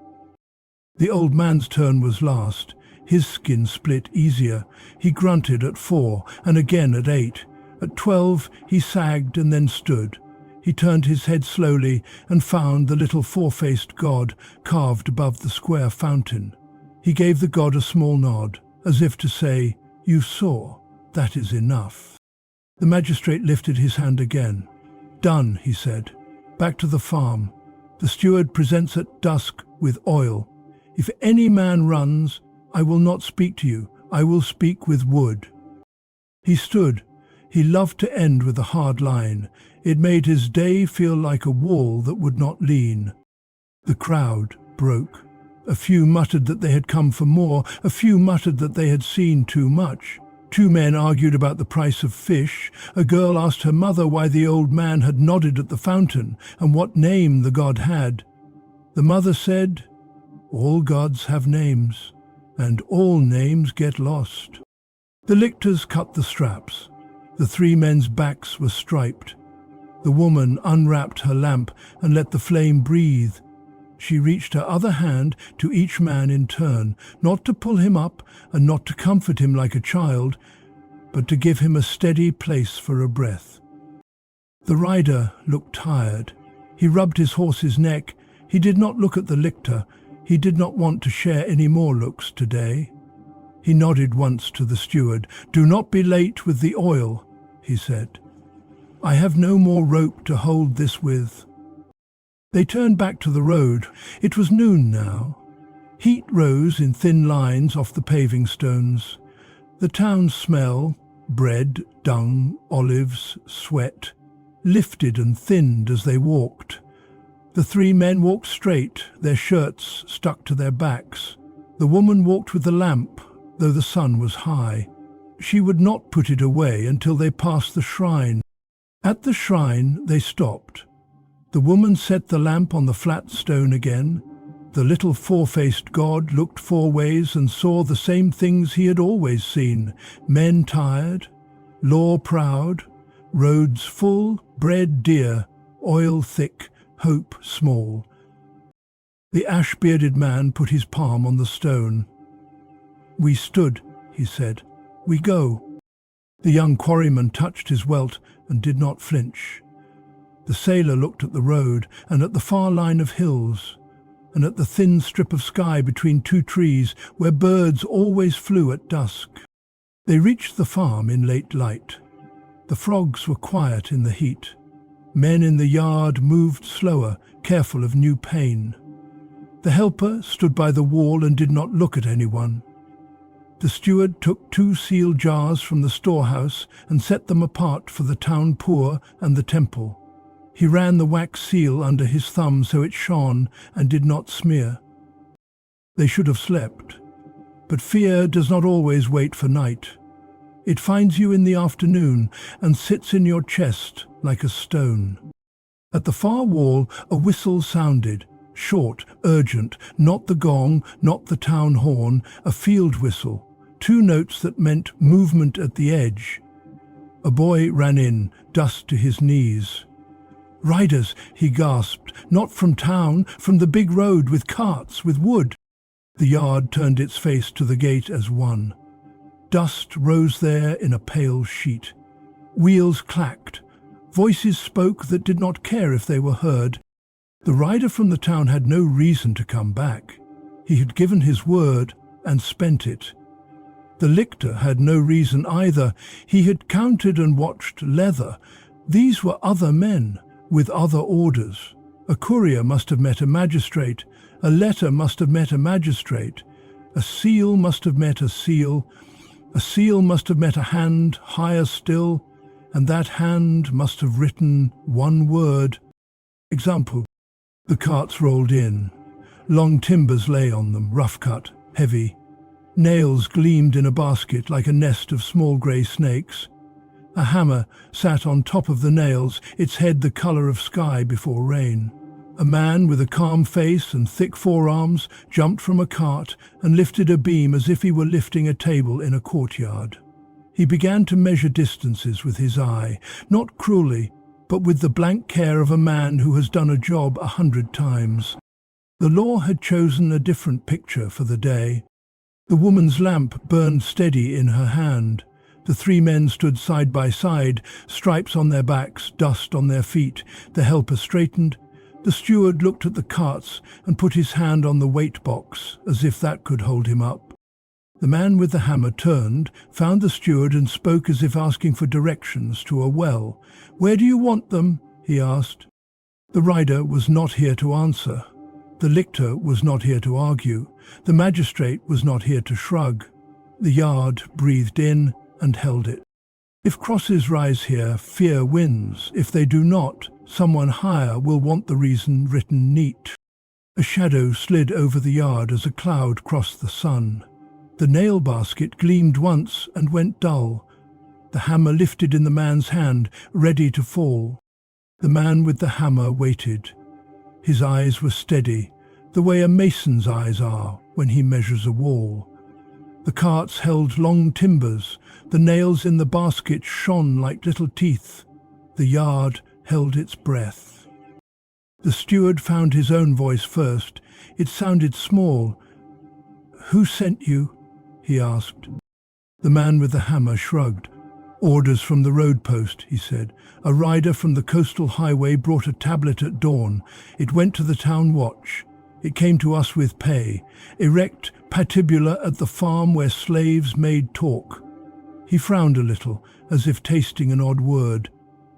The old man's turn was last. His skin split easier. He grunted at 4 and again at 8. At 12, he sagged and then stood. He turned his head slowly and found the little 4-faced god carved above the square fountain. He gave the god a small nod, as if to say, "You saw, that is enough." The magistrate lifted his hand again. "Done," he said. "Back to the farm. The steward presents at dusk with oil. If any man runs, I will not speak to you. I will speak with wood." He stood. He loved to end with a hard line. It made his day feel like a wall that would not lean. The crowd broke. A few muttered that they had come for more. A few muttered that they had seen too much. 2 men argued about the price of fish. A girl asked her mother why the old man had nodded at the fountain and what name the god had. The mother said, "All gods have names, and all names get lost." The lictors cut the straps. The 3 men's backs were striped. The woman unwrapped her lamp and let the flame breathe. She reached her other hand to each man in turn, not to pull him up and not to comfort him like a child, but to give him a steady place for a breath. The rider looked tired. He rubbed his horse's neck. He did not look at the lictor. He did not want to share any more looks today. He nodded once to the steward. "Do not be late with the oil," he said. "I have no more rope to hold this with." They turned back to the road. It was noon now. Heat rose in thin lines off the paving stones. The town's smell, bread, dung, olives, sweat, lifted and thinned as they walked. The three men walked straight, their shirts stuck to their backs. The woman walked with the lamp, though the sun was high. She would not put it away until they passed the shrine. At the shrine they stopped. The woman set the lamp on the flat stone again. The little four-faced god looked four ways and saw the same things he had always seen: men tired, law proud, roads full, bread dear, oil thick, hope small. The ash-bearded man put his palm on the stone. "We stood," he said. "We go." The young quarryman touched his welt and did not flinch. The sailor looked at the road and at the far line of hills, and at the thin strip of sky between two trees where birds always flew at dusk. They reached the farm in late light. The frogs were quiet in the heat. Men in the yard moved slower, careful of new pain. The helper stood by the wall and did not look at anyone. The steward took 2 seal jars from the storehouse and set them apart for the town poor and the temple. He ran the wax seal under his thumb so it shone and did not smear. They should have slept. But fear does not always wait for night. It finds you in the afternoon and sits in your chest like a stone. At the far wall a whistle sounded, short, urgent, not the gong, not the town horn, a field whistle, 2 notes that meant movement at the edge. A boy ran in, dust to his knees. "Riders," he gasped, "not from town, from the big road with carts, with wood." The yard turned its face to the gate as one. Dust rose there in a pale sheet. Wheels clacked. Voices spoke that did not care if they were heard. The rider from the town had no reason to come back. He had given his word and spent it. The lictor had no reason either. He had counted and watched leather. These were other men, with other orders. A courier must have met a magistrate. A letter must have met a magistrate. A seal must have met a seal. A seal must have met a hand higher still, and that hand must have written one word. Example. The carts rolled in. Long timbers lay on them, rough-cut, heavy. Nails gleamed in a basket like a nest of small grey snakes. A hammer sat on top of the nails, its head the colour of sky before rain. A man with a calm face and thick forearms jumped from a cart and lifted a beam as if he were lifting a table in a courtyard. He began to measure distances with his eye, not cruelly, but with the blank care of a man who has done a job 100 times. The law had chosen a different picture for the day. The woman's lamp burned steady in her hand. The 3 men stood side by side, stripes on their backs, dust on their feet. The helper straightened. The steward looked at the carts and put his hand on the weight box, as if that could hold him up. The man with the hammer turned, found the steward and spoke as if asking for directions to a well. "Where do you want them?" he asked. The rider was not here to answer. The lictor was not here to argue. The magistrate was not here to shrug. The yard breathed in and held it. If crosses rise here, fear wins. If they do not, someone higher will want the reason written neat. A shadow slid over the yard as a cloud crossed the sun. The nail basket gleamed once and went dull. The hammer lifted in the man's hand, ready to fall. The man with the hammer waited. His eyes were steady, the way a mason's eyes are when he measures a wall. The carts held long timbers. The nails in the basket shone like little teeth. The yard held its breath. The steward found his own voice first. It sounded small. "Who sent you?" he asked. The man with the hammer shrugged. "Orders from the road post," he said. "A rider from the coastal highway brought a tablet at dawn. It went to the town watch. It came to us with pay. Erect patibula at the farm where slaves made talk. He frowned a little, as if tasting an odd word.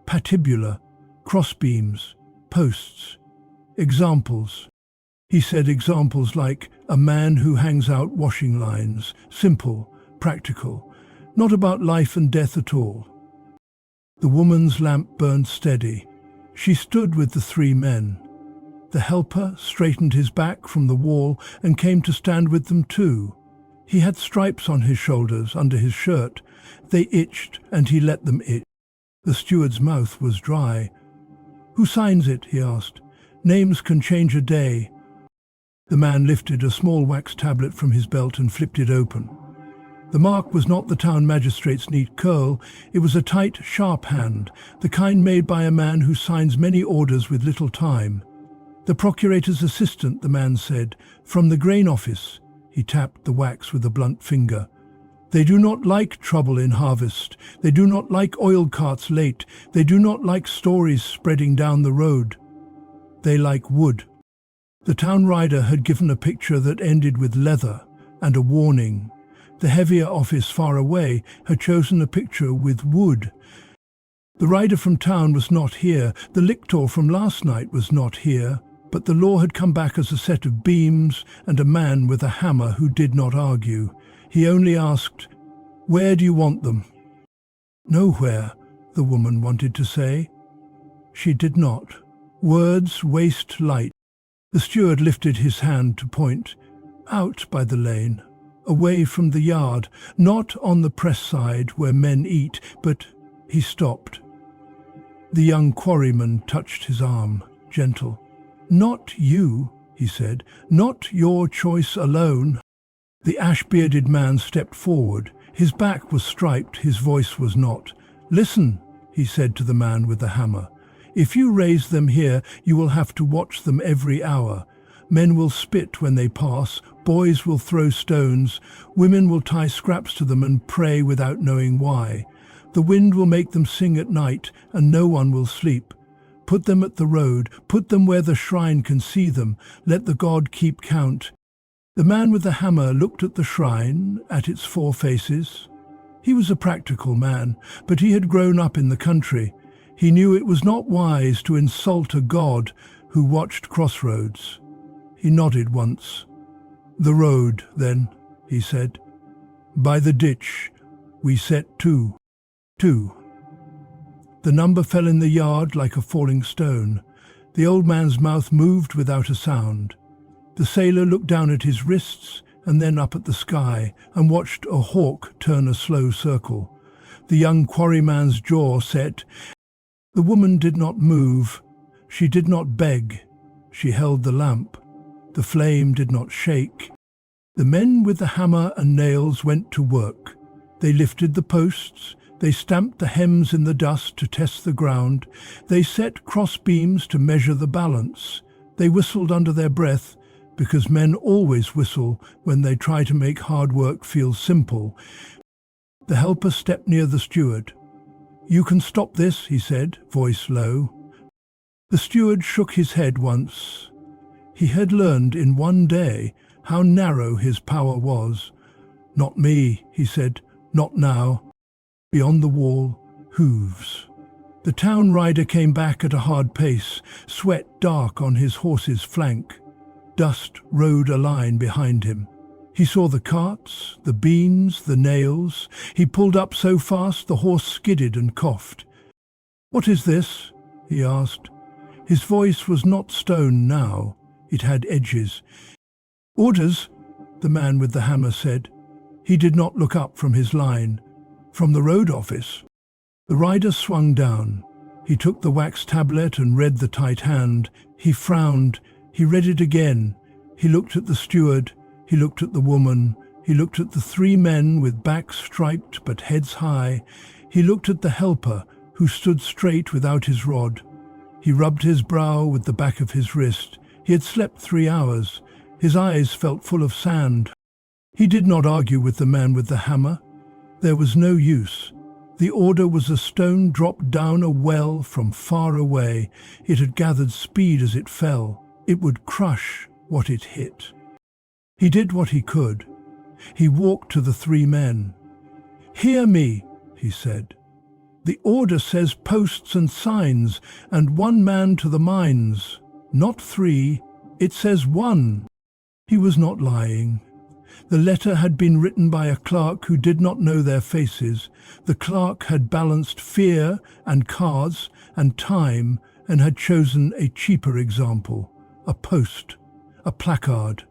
Patibula, crossbeams, posts, examples. He said examples like a man who hangs out washing lines, simple, practical, not about life and death at all. The woman's lamp burned steady. She stood with the three men. The helper straightened his back from the wall and came to stand with them too. He had stripes on his shoulders under his shirt. They itched and he let them itch. The steward's mouth was dry. "Who signs it?" he asked. "Names can change a day." The man lifted a small wax tablet from his belt and flipped it open. The mark was not the town magistrate's neat curl. It was a tight, sharp hand, the kind made by a man who signs many orders with little time. "The procurator's assistant," the man said, "from the grain office." He tapped the wax with a blunt finger. "They do not like trouble in harvest. They do not like oil carts late. They do not like stories spreading down the road. They like wood." The town rider had given a picture that ended with leather and a warning. The heavier office far away had chosen a picture with wood. The rider from town was not here. The lictor from last night was not here. But the law had come back as a set of beams and a man with a hammer who did not argue. He only asked, "Where do you want them?" "Nowhere," the woman wanted to say. She did not. Words waste light. The steward lifted his hand to point. "Out by the lane, away from the yard, not on the press side where men eat," but he stopped. The young quarryman touched his arm, gentle. "Not you," he said, "not your choice alone." The ash-bearded man stepped forward. His back was striped, his voice was not. "Listen," he said to the man with the hammer. "If you raise them here, you will have to watch them every hour. Men will spit when they pass, boys will throw stones, women will tie scraps to them and pray without knowing why. The wind will make them sing at night, and no one will sleep. Put them at the road, put them where the shrine can see them, let the god keep count." The man with the hammer looked at the shrine, at its four faces. He was a practical man, but he had grown up in the country. He knew it was not wise to insult a god who watched crossroads. He nodded once. "The road, then," he said. "By the ditch, we set two." The number fell in the yard like a falling stone. The old man's mouth moved without a sound. The sailor looked down at his wrists and then up at the sky and watched a hawk turn a slow circle. The young quarryman's jaw set. The woman did not move. She did not beg. She held the lamp. The flame did not shake. The men with the hammer and nails went to work. They lifted the posts. They stamped the hems in the dust to test the ground. They set cross beams to measure the balance. They whistled under their breath, because men always whistle when they try to make hard work feel simple. The helper stepped near the steward. "You can stop this," he said, voice low. The steward shook his head once. He had learned in one day how narrow his power was. "Not me," he said, "not now." Beyond the wall, hooves. The town rider came back at a hard pace, sweat dark on his horse's flank. Dust rode a line behind him. He saw the carts, the beams, the nails. He pulled up so fast the horse skidded and coughed. "What is this?" he asked. His voice was not stone now. It had edges. "Orders," the man with the hammer said. He did not look up from his line. "From the road office." The rider swung down. He took the wax tablet and read the tight hand. He frowned. He read it again. He looked at the steward. He looked at the woman. He looked at the three men with backs striped but heads high. He looked at the helper, who stood straight without his rod. He rubbed his brow with the back of his wrist. He had slept 3 hours. His eyes felt full of sand. He did not argue with the man with the hammer. There was no use. The order was a stone dropped down a well from far away. It had gathered speed as it fell. It would crush what it hit. He did what he could. He walked to the three men. "Hear me," he said. "The order says posts and signs, and one man to the mines. Not three, it says one." He was not lying. The letter had been written by a clerk who did not know their faces. The clerk had balanced fear and cards and time and had chosen a cheaper example, a post, a placard.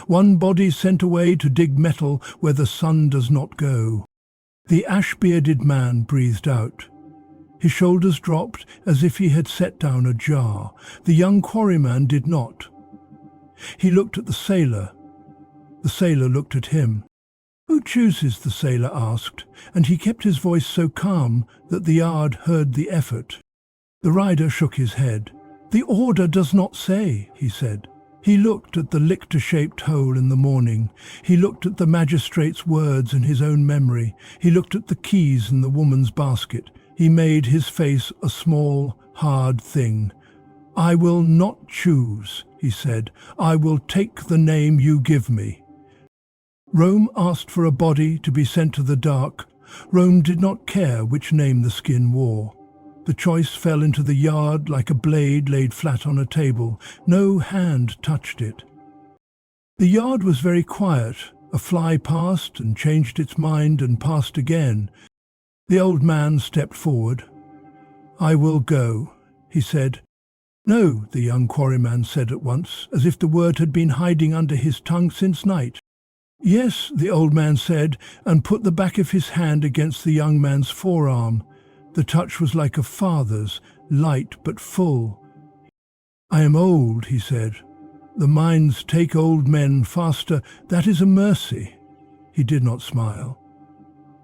One body sent away to dig metal where the sun does not go. The ash-bearded man breathed out. His shoulders dropped as if he had set down a jar. The young quarryman did not. He looked at the sailor. The sailor looked at him. "Who chooses?" the sailor asked, and he kept his voice so calm that the yard heard the effort. The rider shook his head. "The order does not say," he said. He looked at the lictor-shaped hole in the morning. He looked at the magistrate's words in his own memory. He looked at the keys in the woman's basket. He made his face a small, hard thing. "I will not choose," he said. "I will take the name you give me." Rome asked for a body to be sent to the dark. Rome did not care which name the skin wore. The choice fell into the yard like a blade laid flat on a table. No hand touched it. The yard was very quiet. A fly passed and changed its mind and passed again. The old man stepped forward. "I will go," he said. "No," the young quarryman said at once, as if the word had been hiding under his tongue since night. "Yes," the old man said, and put the back of his hand against the young man's forearm. The touch was like a father's, light but full. "I am old," he said. "The mines take old men faster. That is a mercy." He did not smile.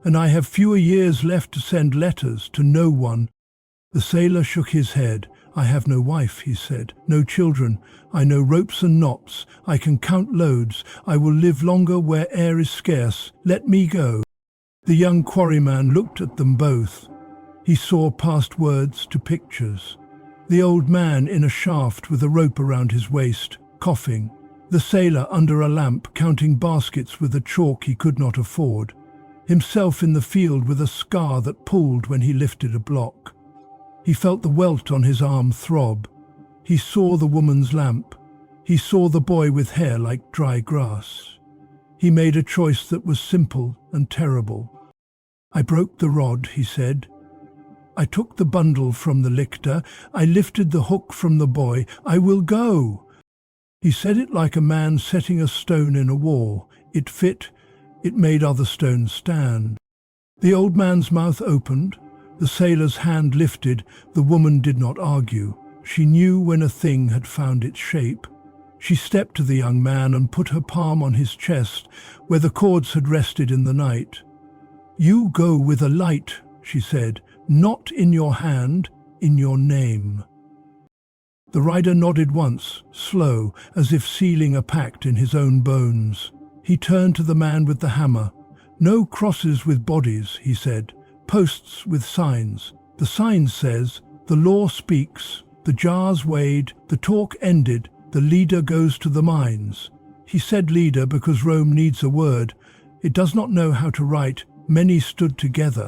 "And I have fewer years left to send letters to no one." The sailor shook his head. "I have no wife," he said, "no children. I know ropes and knots. I can count loads. I will live longer where air is scarce. Let me go." The young quarryman looked at them both. He saw past words to pictures. The old man in a shaft with a rope around his waist, coughing. The sailor under a lamp counting baskets with a chalk he could not afford. Himself in the field with a scar that pulled when he lifted a block. He felt the welt on his arm throb. He saw the woman's lamp. He saw the boy with hair like dry grass. He made a choice that was simple and terrible. "I broke the rod," he said. "I took the bundle from the lictor. I lifted the hook from the boy. I will go." He said it like a man setting a stone in a wall. It fit. It made other stones stand. The old man's mouth opened. The sailor's hand lifted. The woman did not argue. She knew when a thing had found its shape. She stepped to the young man and put her palm on his chest, where the cords had rested in the night. "You go with a light," she said, "not in your hand, in your name." The rider nodded once, slow, as if sealing a pact in his own bones. He turned to the man with the hammer. "No crosses with bodies," he said. "Posts with signs. The sign says, the law speaks, the jars weighed, the talk ended, the leader goes to the mines." He said leader because Rome needs a word. It does not know how to write. Many stood together.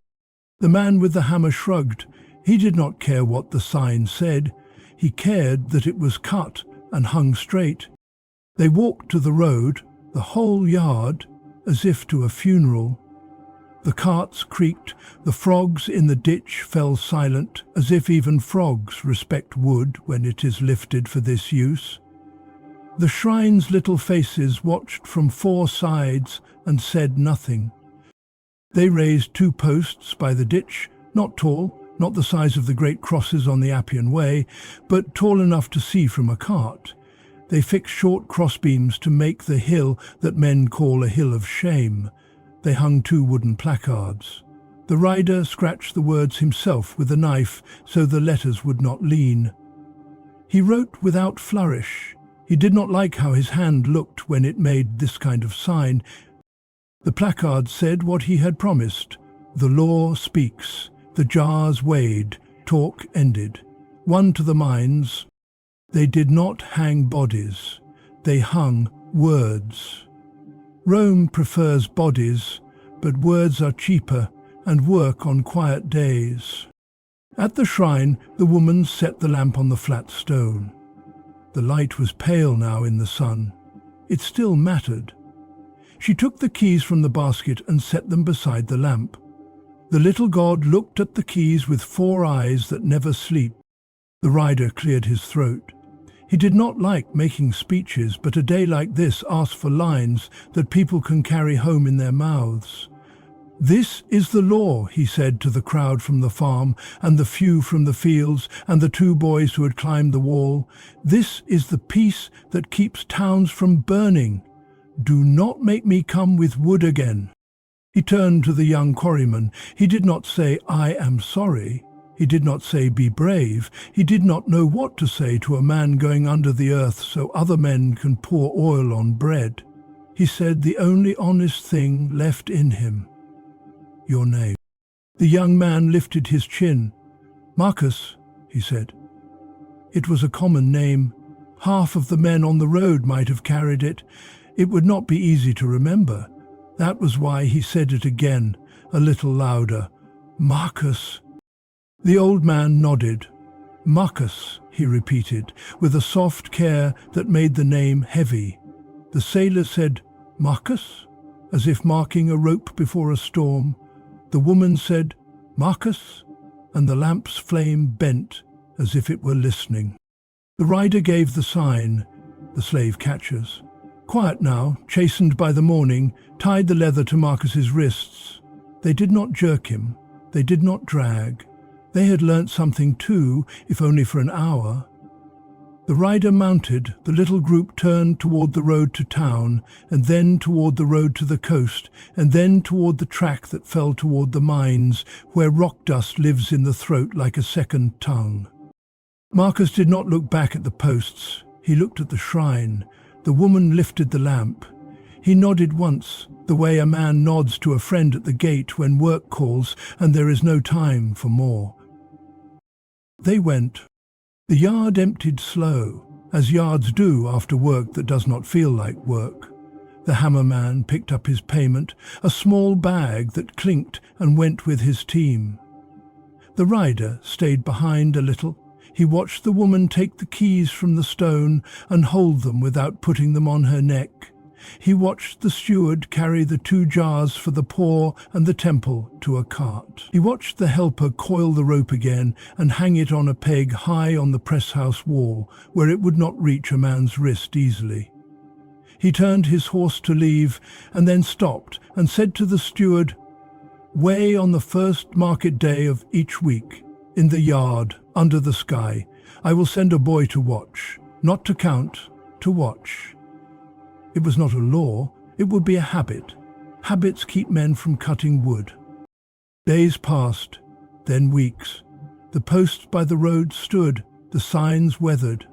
The man with the hammer shrugged. He did not care what the sign said. He cared that it was cut and hung straight. They walked to the road, the whole yard, as if to a funeral. The carts creaked, the frogs in the ditch fell silent, as if even frogs respect wood when it is lifted for this use. The shrine's little faces watched from four sides and said nothing. They raised 2 posts by the ditch, not tall, not the size of the great crosses on the Appian Way, but tall enough to see from a cart. They fixed short crossbeams to make the hill that men call a hill of shame. They hung 2 wooden placards. The rider scratched the words himself with a knife so the letters would not lean. He wrote without flourish. He did not like how his hand looked when it made this kind of sign. The placard said what he had promised. The law speaks. The jars weighed. Talk ended. One to the mines. They did not hang bodies. They hung words. Rome prefers bodies, but words are cheaper and work on quiet days. At the shrine, the woman set the lamp on the flat stone. The light was pale now in the sun. It still mattered. She took the keys from the basket and set them beside the lamp. The little god looked at the keys with 4 eyes that never sleep. The rider cleared his throat. He did not like making speeches, but a day like this asked for lines that people can carry home in their mouths. "This is the law," he said to the crowd from the farm and the few from the fields and the 2 boys who had climbed the wall. "This is the peace that keeps towns from burning. Do not make me come with wood again." He turned to the young quarryman. He did not say, "I am sorry." He did not say, "Be brave." He did not know what to say to a man going under the earth so other men can pour oil on bread. He said the only honest thing left in him. "Your name." The young man lifted his chin. "Marcus," he said. It was a common name. Half of the men on the road might have carried it. It would not be easy to remember. That was why he said it again, a little louder. "Marcus." The old man nodded. "Marcus," he repeated, with a soft care that made the name heavy. The sailor said, "Marcus," as if marking a rope before a storm. The woman said, "Marcus," and the lamp's flame bent as if it were listening. The rider gave the sign, the slave catchers. Quiet now, chastened by the morning, tied the leather to Marcus's wrists. They did not jerk him. They did not drag. They had learnt something too, if only for an hour. The rider mounted, the little group turned toward the road to town, and then toward the road to the coast, and then toward the track that fell toward the mines, where rock dust lives in the throat like a second tongue. Marcus did not look back at the posts. He looked at the shrine. The woman lifted the lamp. He nodded once, the way a man nods to a friend at the gate when work calls and there is no time for more. They went. The yard emptied slow, as yards do after work that does not feel like work. The hammerman picked up his payment, a small bag that clinked and went with his team. The rider stayed behind a little. He watched the woman take the keys from the stone and hold them without putting them on her neck. He watched the steward carry the 2 jars for the poor and the temple to a cart. He watched the helper coil the rope again and hang it on a peg high on the press-house wall, where it would not reach a man's wrist easily. He turned his horse to leave and then stopped and said to the steward, "Weigh on the first market day of each week, in the yard, under the sky. I will send a boy to watch, not to count, to watch." It was not a law, it would be a habit. Habits keep men from cutting wood. Days passed, then weeks. The posts by the road stood, the signs weathered.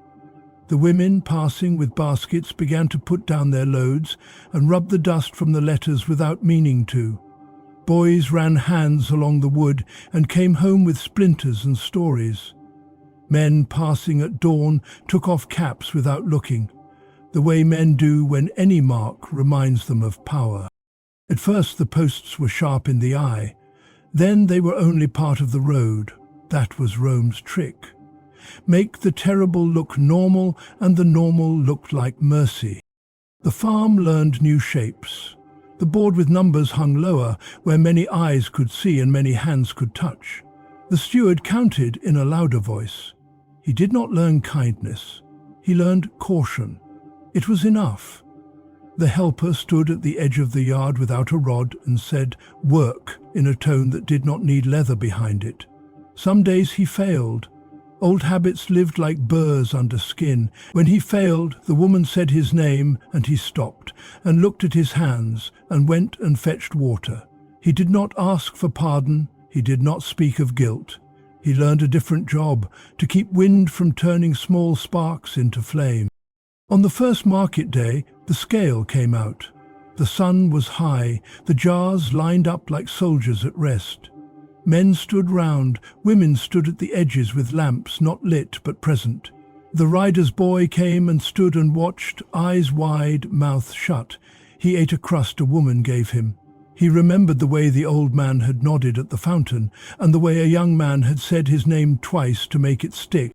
The women passing with baskets began to put down their loads and rub the dust from the letters without meaning to. Boys ran hands along the wood and came home with splinters and stories. Men passing at dawn took off caps without looking, the way men do when any mark reminds them of power. At first the posts were sharp in the eye. Then they were only part of the road. That was Rome's trick. Make the terrible look normal, and the normal looked like mercy. The farm learned new shapes. The board with numbers hung lower, where many eyes could see and many hands could touch. The steward counted in a louder voice. He did not learn kindness. He learned caution. It was enough. The helper stood at the edge of the yard without a rod and said, "Work," in a tone that did not need leather behind it. Some days he failed. Old habits lived like burrs under skin. When he failed, the woman said his name, and he stopped, and looked at his hands, and went and fetched water. He did not ask for pardon. He did not speak of guilt. He learned a different job, to keep wind from turning small sparks into flame. On the first market day, the scale came out. The sun was high, the jars lined up like soldiers at rest. Men stood round, women stood at the edges with lamps not lit but present. The rider's boy came and stood and watched, eyes wide, mouth shut. He ate a crust a woman gave him. He remembered the way the old man had nodded at the fountain, and the way a young man had said his name twice to make it stick.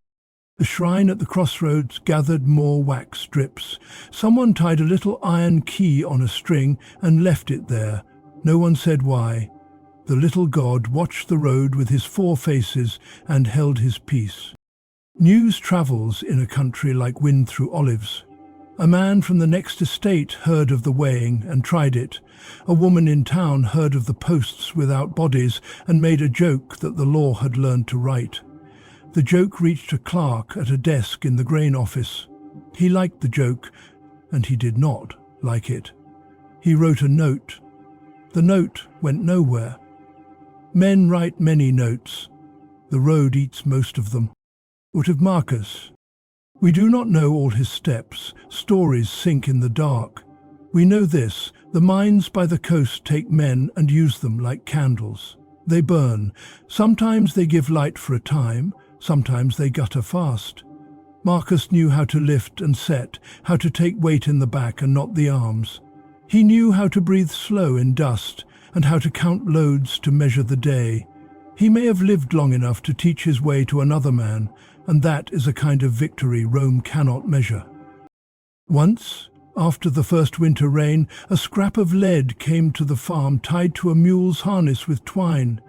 The shrine at the crossroads gathered more wax strips. Someone tied a little iron key on a string and left it there. No one said why. The little god watched the road with his 4 faces and held his peace. News travels in a country like wind through olives. A man from the next estate heard of the weighing and tried it. A woman in town heard of the posts without bodies and made a joke that the law had learned to write. The joke reached a clerk at a desk in the grain office. He liked the joke, and he did not like it. He wrote a note. The note went nowhere. Men write many notes. The road eats most of them. What of Marcus? We do not know all his steps. Stories sink in the dark. We know this: the mines by the coast take men and use them like candles. They burn. Sometimes they give light for a time. Sometimes they gutter fast. Marcus knew how to lift and set, how to take weight in the back and not the arms. He knew how to breathe slow in dust and how to count loads to measure the day. He may have lived long enough to teach his way to another man, and that is a kind of victory Rome cannot measure. Once, after the first winter rain, a scrap of lead came to the farm tied to a mule's harness with twine.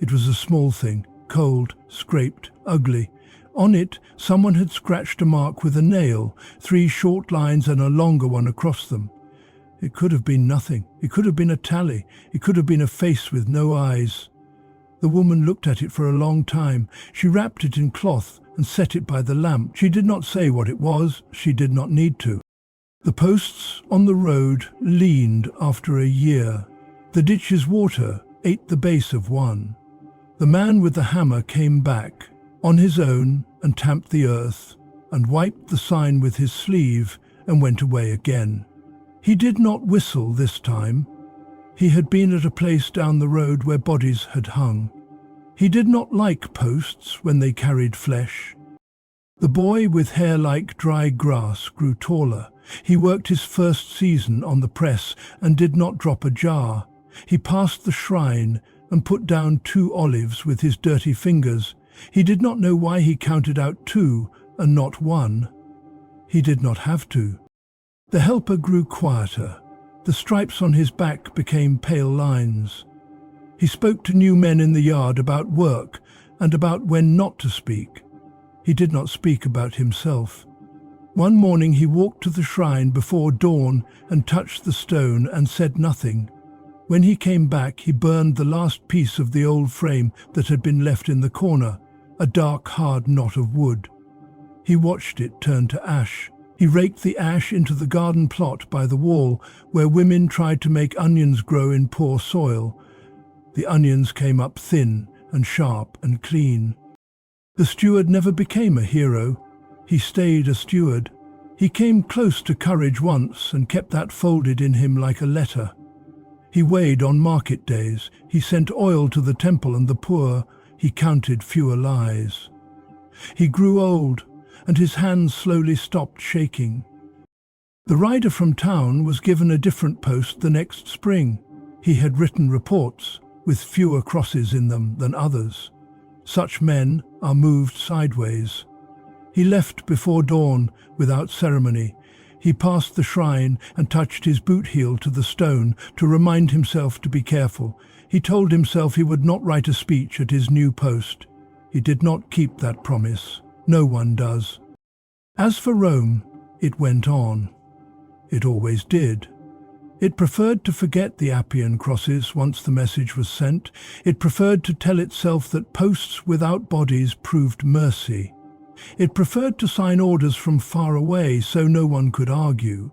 It was a small thing, cold, scraped, ugly. On it, someone had scratched a mark with a nail, 3 short lines and a longer one across them. It could have been nothing. It could have been a tally. It could have been a face with no eyes. The woman looked at it for a long time. She wrapped it in cloth and set it by the lamp. She did not say what it was. She did not need to. The posts on the road leaned after a year. The ditch's water ate the base of one. The man with the hammer came back on his own and tamped the earth and wiped the sign with his sleeve and went away again. He did not whistle this time. He had been at a place down the road where bodies had hung. He did not like posts when they carried flesh. The boy with hair like dry grass grew taller. He worked his first season on the press and did not drop a jar. He passed the shrine and put down 2 olives with his dirty fingers. He did not know why he counted out 2 and not 1. He did not have to. The helper grew quieter. The stripes on his back became pale lines. He spoke to new men in the yard about work and about when not to speak. He did not speak about himself. One morning he walked to the shrine before dawn and touched the stone and said nothing. When he came back, he burned the last piece of the old frame that had been left in the corner, a dark, hard knot of wood. He watched it turn to ash. He raked the ash into the garden plot by the wall, where women tried to make onions grow in poor soil. The onions came up thin and sharp and clean. The steward never became a hero. He stayed a steward. He came close to courage once and kept that folded in him like a letter. He weighed on market days. He sent oil to the temple and the poor. He counted fewer lies. He grew old, and his hands slowly stopped shaking. The rider from town was given a different post the next spring. He had written reports, with fewer crosses in them than others. Such men are moved sideways. He left before dawn, without ceremony. He passed the shrine and touched his boot heel to the stone to remind himself to be careful. He told himself he would not write a speech at his new post. He did not keep that promise. No one does. As for Rome, it went on. It always did. It preferred to forget the Appian crosses once the message was sent. It preferred to tell itself that posts without bodies proved mercy. It preferred to sign orders from far away so no one could argue.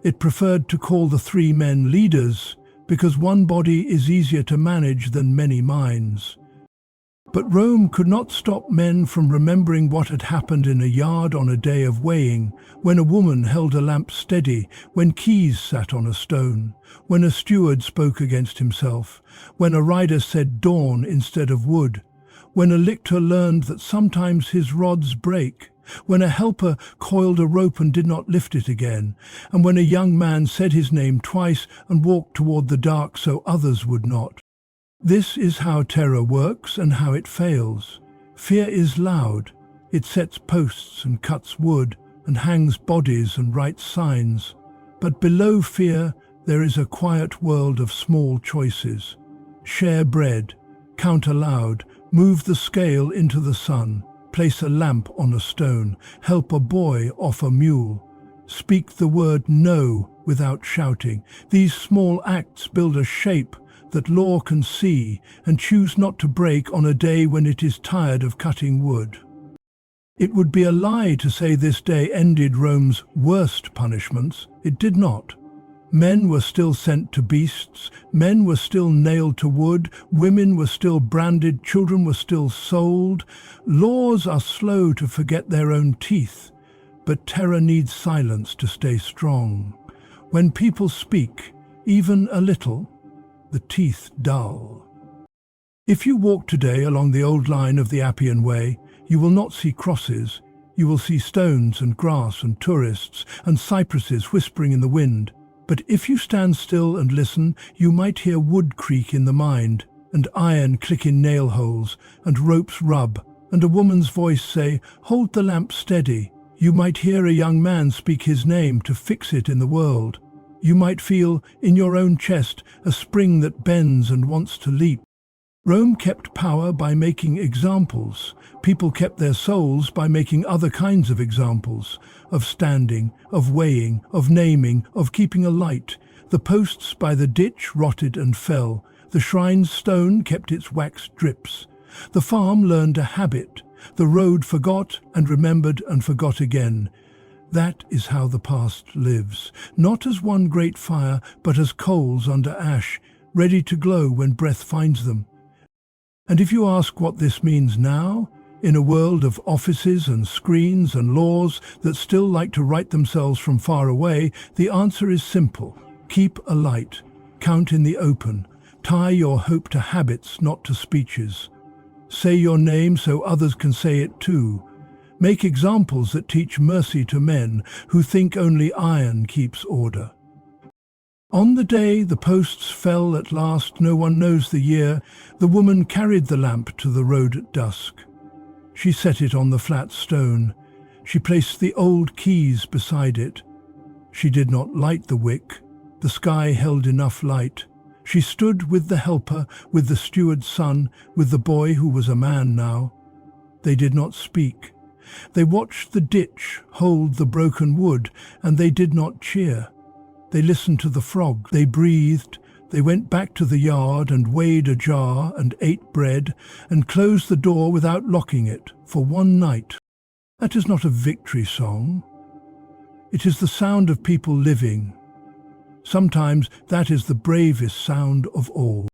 It preferred to call the 3 men leaders because one body is easier to manage than many minds. But Rome could not stop men from remembering what had happened in a yard on a day of weighing, when a woman held a lamp steady, when keys sat on a stone, when a steward spoke against himself, when a rider said dawn instead of wood, when a lictor learned that sometimes his rods break, when a helper coiled a rope and did not lift it again, and when a young man said his name twice and walked toward the dark so others would not. This is how terror works and how it fails. Fear is loud. It sets posts and cuts wood and hangs bodies and writes signs. But below fear there is a quiet world of small choices. Share bread, count aloud, move the scale into the sun, place a lamp on a stone, help a boy off a mule. Speak the word no without shouting. These small acts build a shape that law can see and choose not to break on a day when it is tired of cutting wood. It would be a lie to say this day ended Rome's worst punishments. It did not. Men were still sent to beasts, men were still nailed to wood, women were still branded, children were still sold. Laws are slow to forget their own teeth, but terror needs silence to stay strong. When people speak, even a little, the teeth dull. If you walk today along the old line of the Appian Way, you will not see crosses. You will see stones and grass and tourists and cypresses whispering in the wind. But if you stand still and listen, you might hear wood creak in the mind, and iron click in nail holes, and ropes rub, and a woman's voice say, "Hold the lamp steady." You might hear a young man speak his name to fix it in the world. You might feel, in your own chest, a spring that bends and wants to leap. Rome kept power by making examples. People kept their souls by making other kinds of examples, of standing, of weighing, of naming, of keeping a light. The posts by the ditch rotted and fell. The shrine's stone kept its wax drips. The farm learned a habit. The road forgot and remembered and forgot again. That is how the past lives, not as one great fire, but as coals under ash, ready to glow when breath finds them. And if you ask what this means now, in a world of offices and screens and laws that still like to write themselves from far away, the answer is simple. Keep a light, count in the open, tie your hope to habits, not to speeches. Say your name so others can say it too. Make examples that teach mercy to men who think only iron keeps order. On the day the posts fell at last, no one knows the year, the woman carried the lamp to the road at dusk. She set it on the flat stone. She placed the old keys beside it. She did not light the wick. The sky held enough light. She stood with the helper, with the steward's son, with the boy who was a man now. They did not speak. They watched the ditch hold the broken wood, and they did not cheer. They listened to the frog, they breathed, they went back to the yard and weighed a jar and ate bread and closed the door without locking it for one night. That is not a victory song. It is the sound of people living. Sometimes that is the bravest sound of all.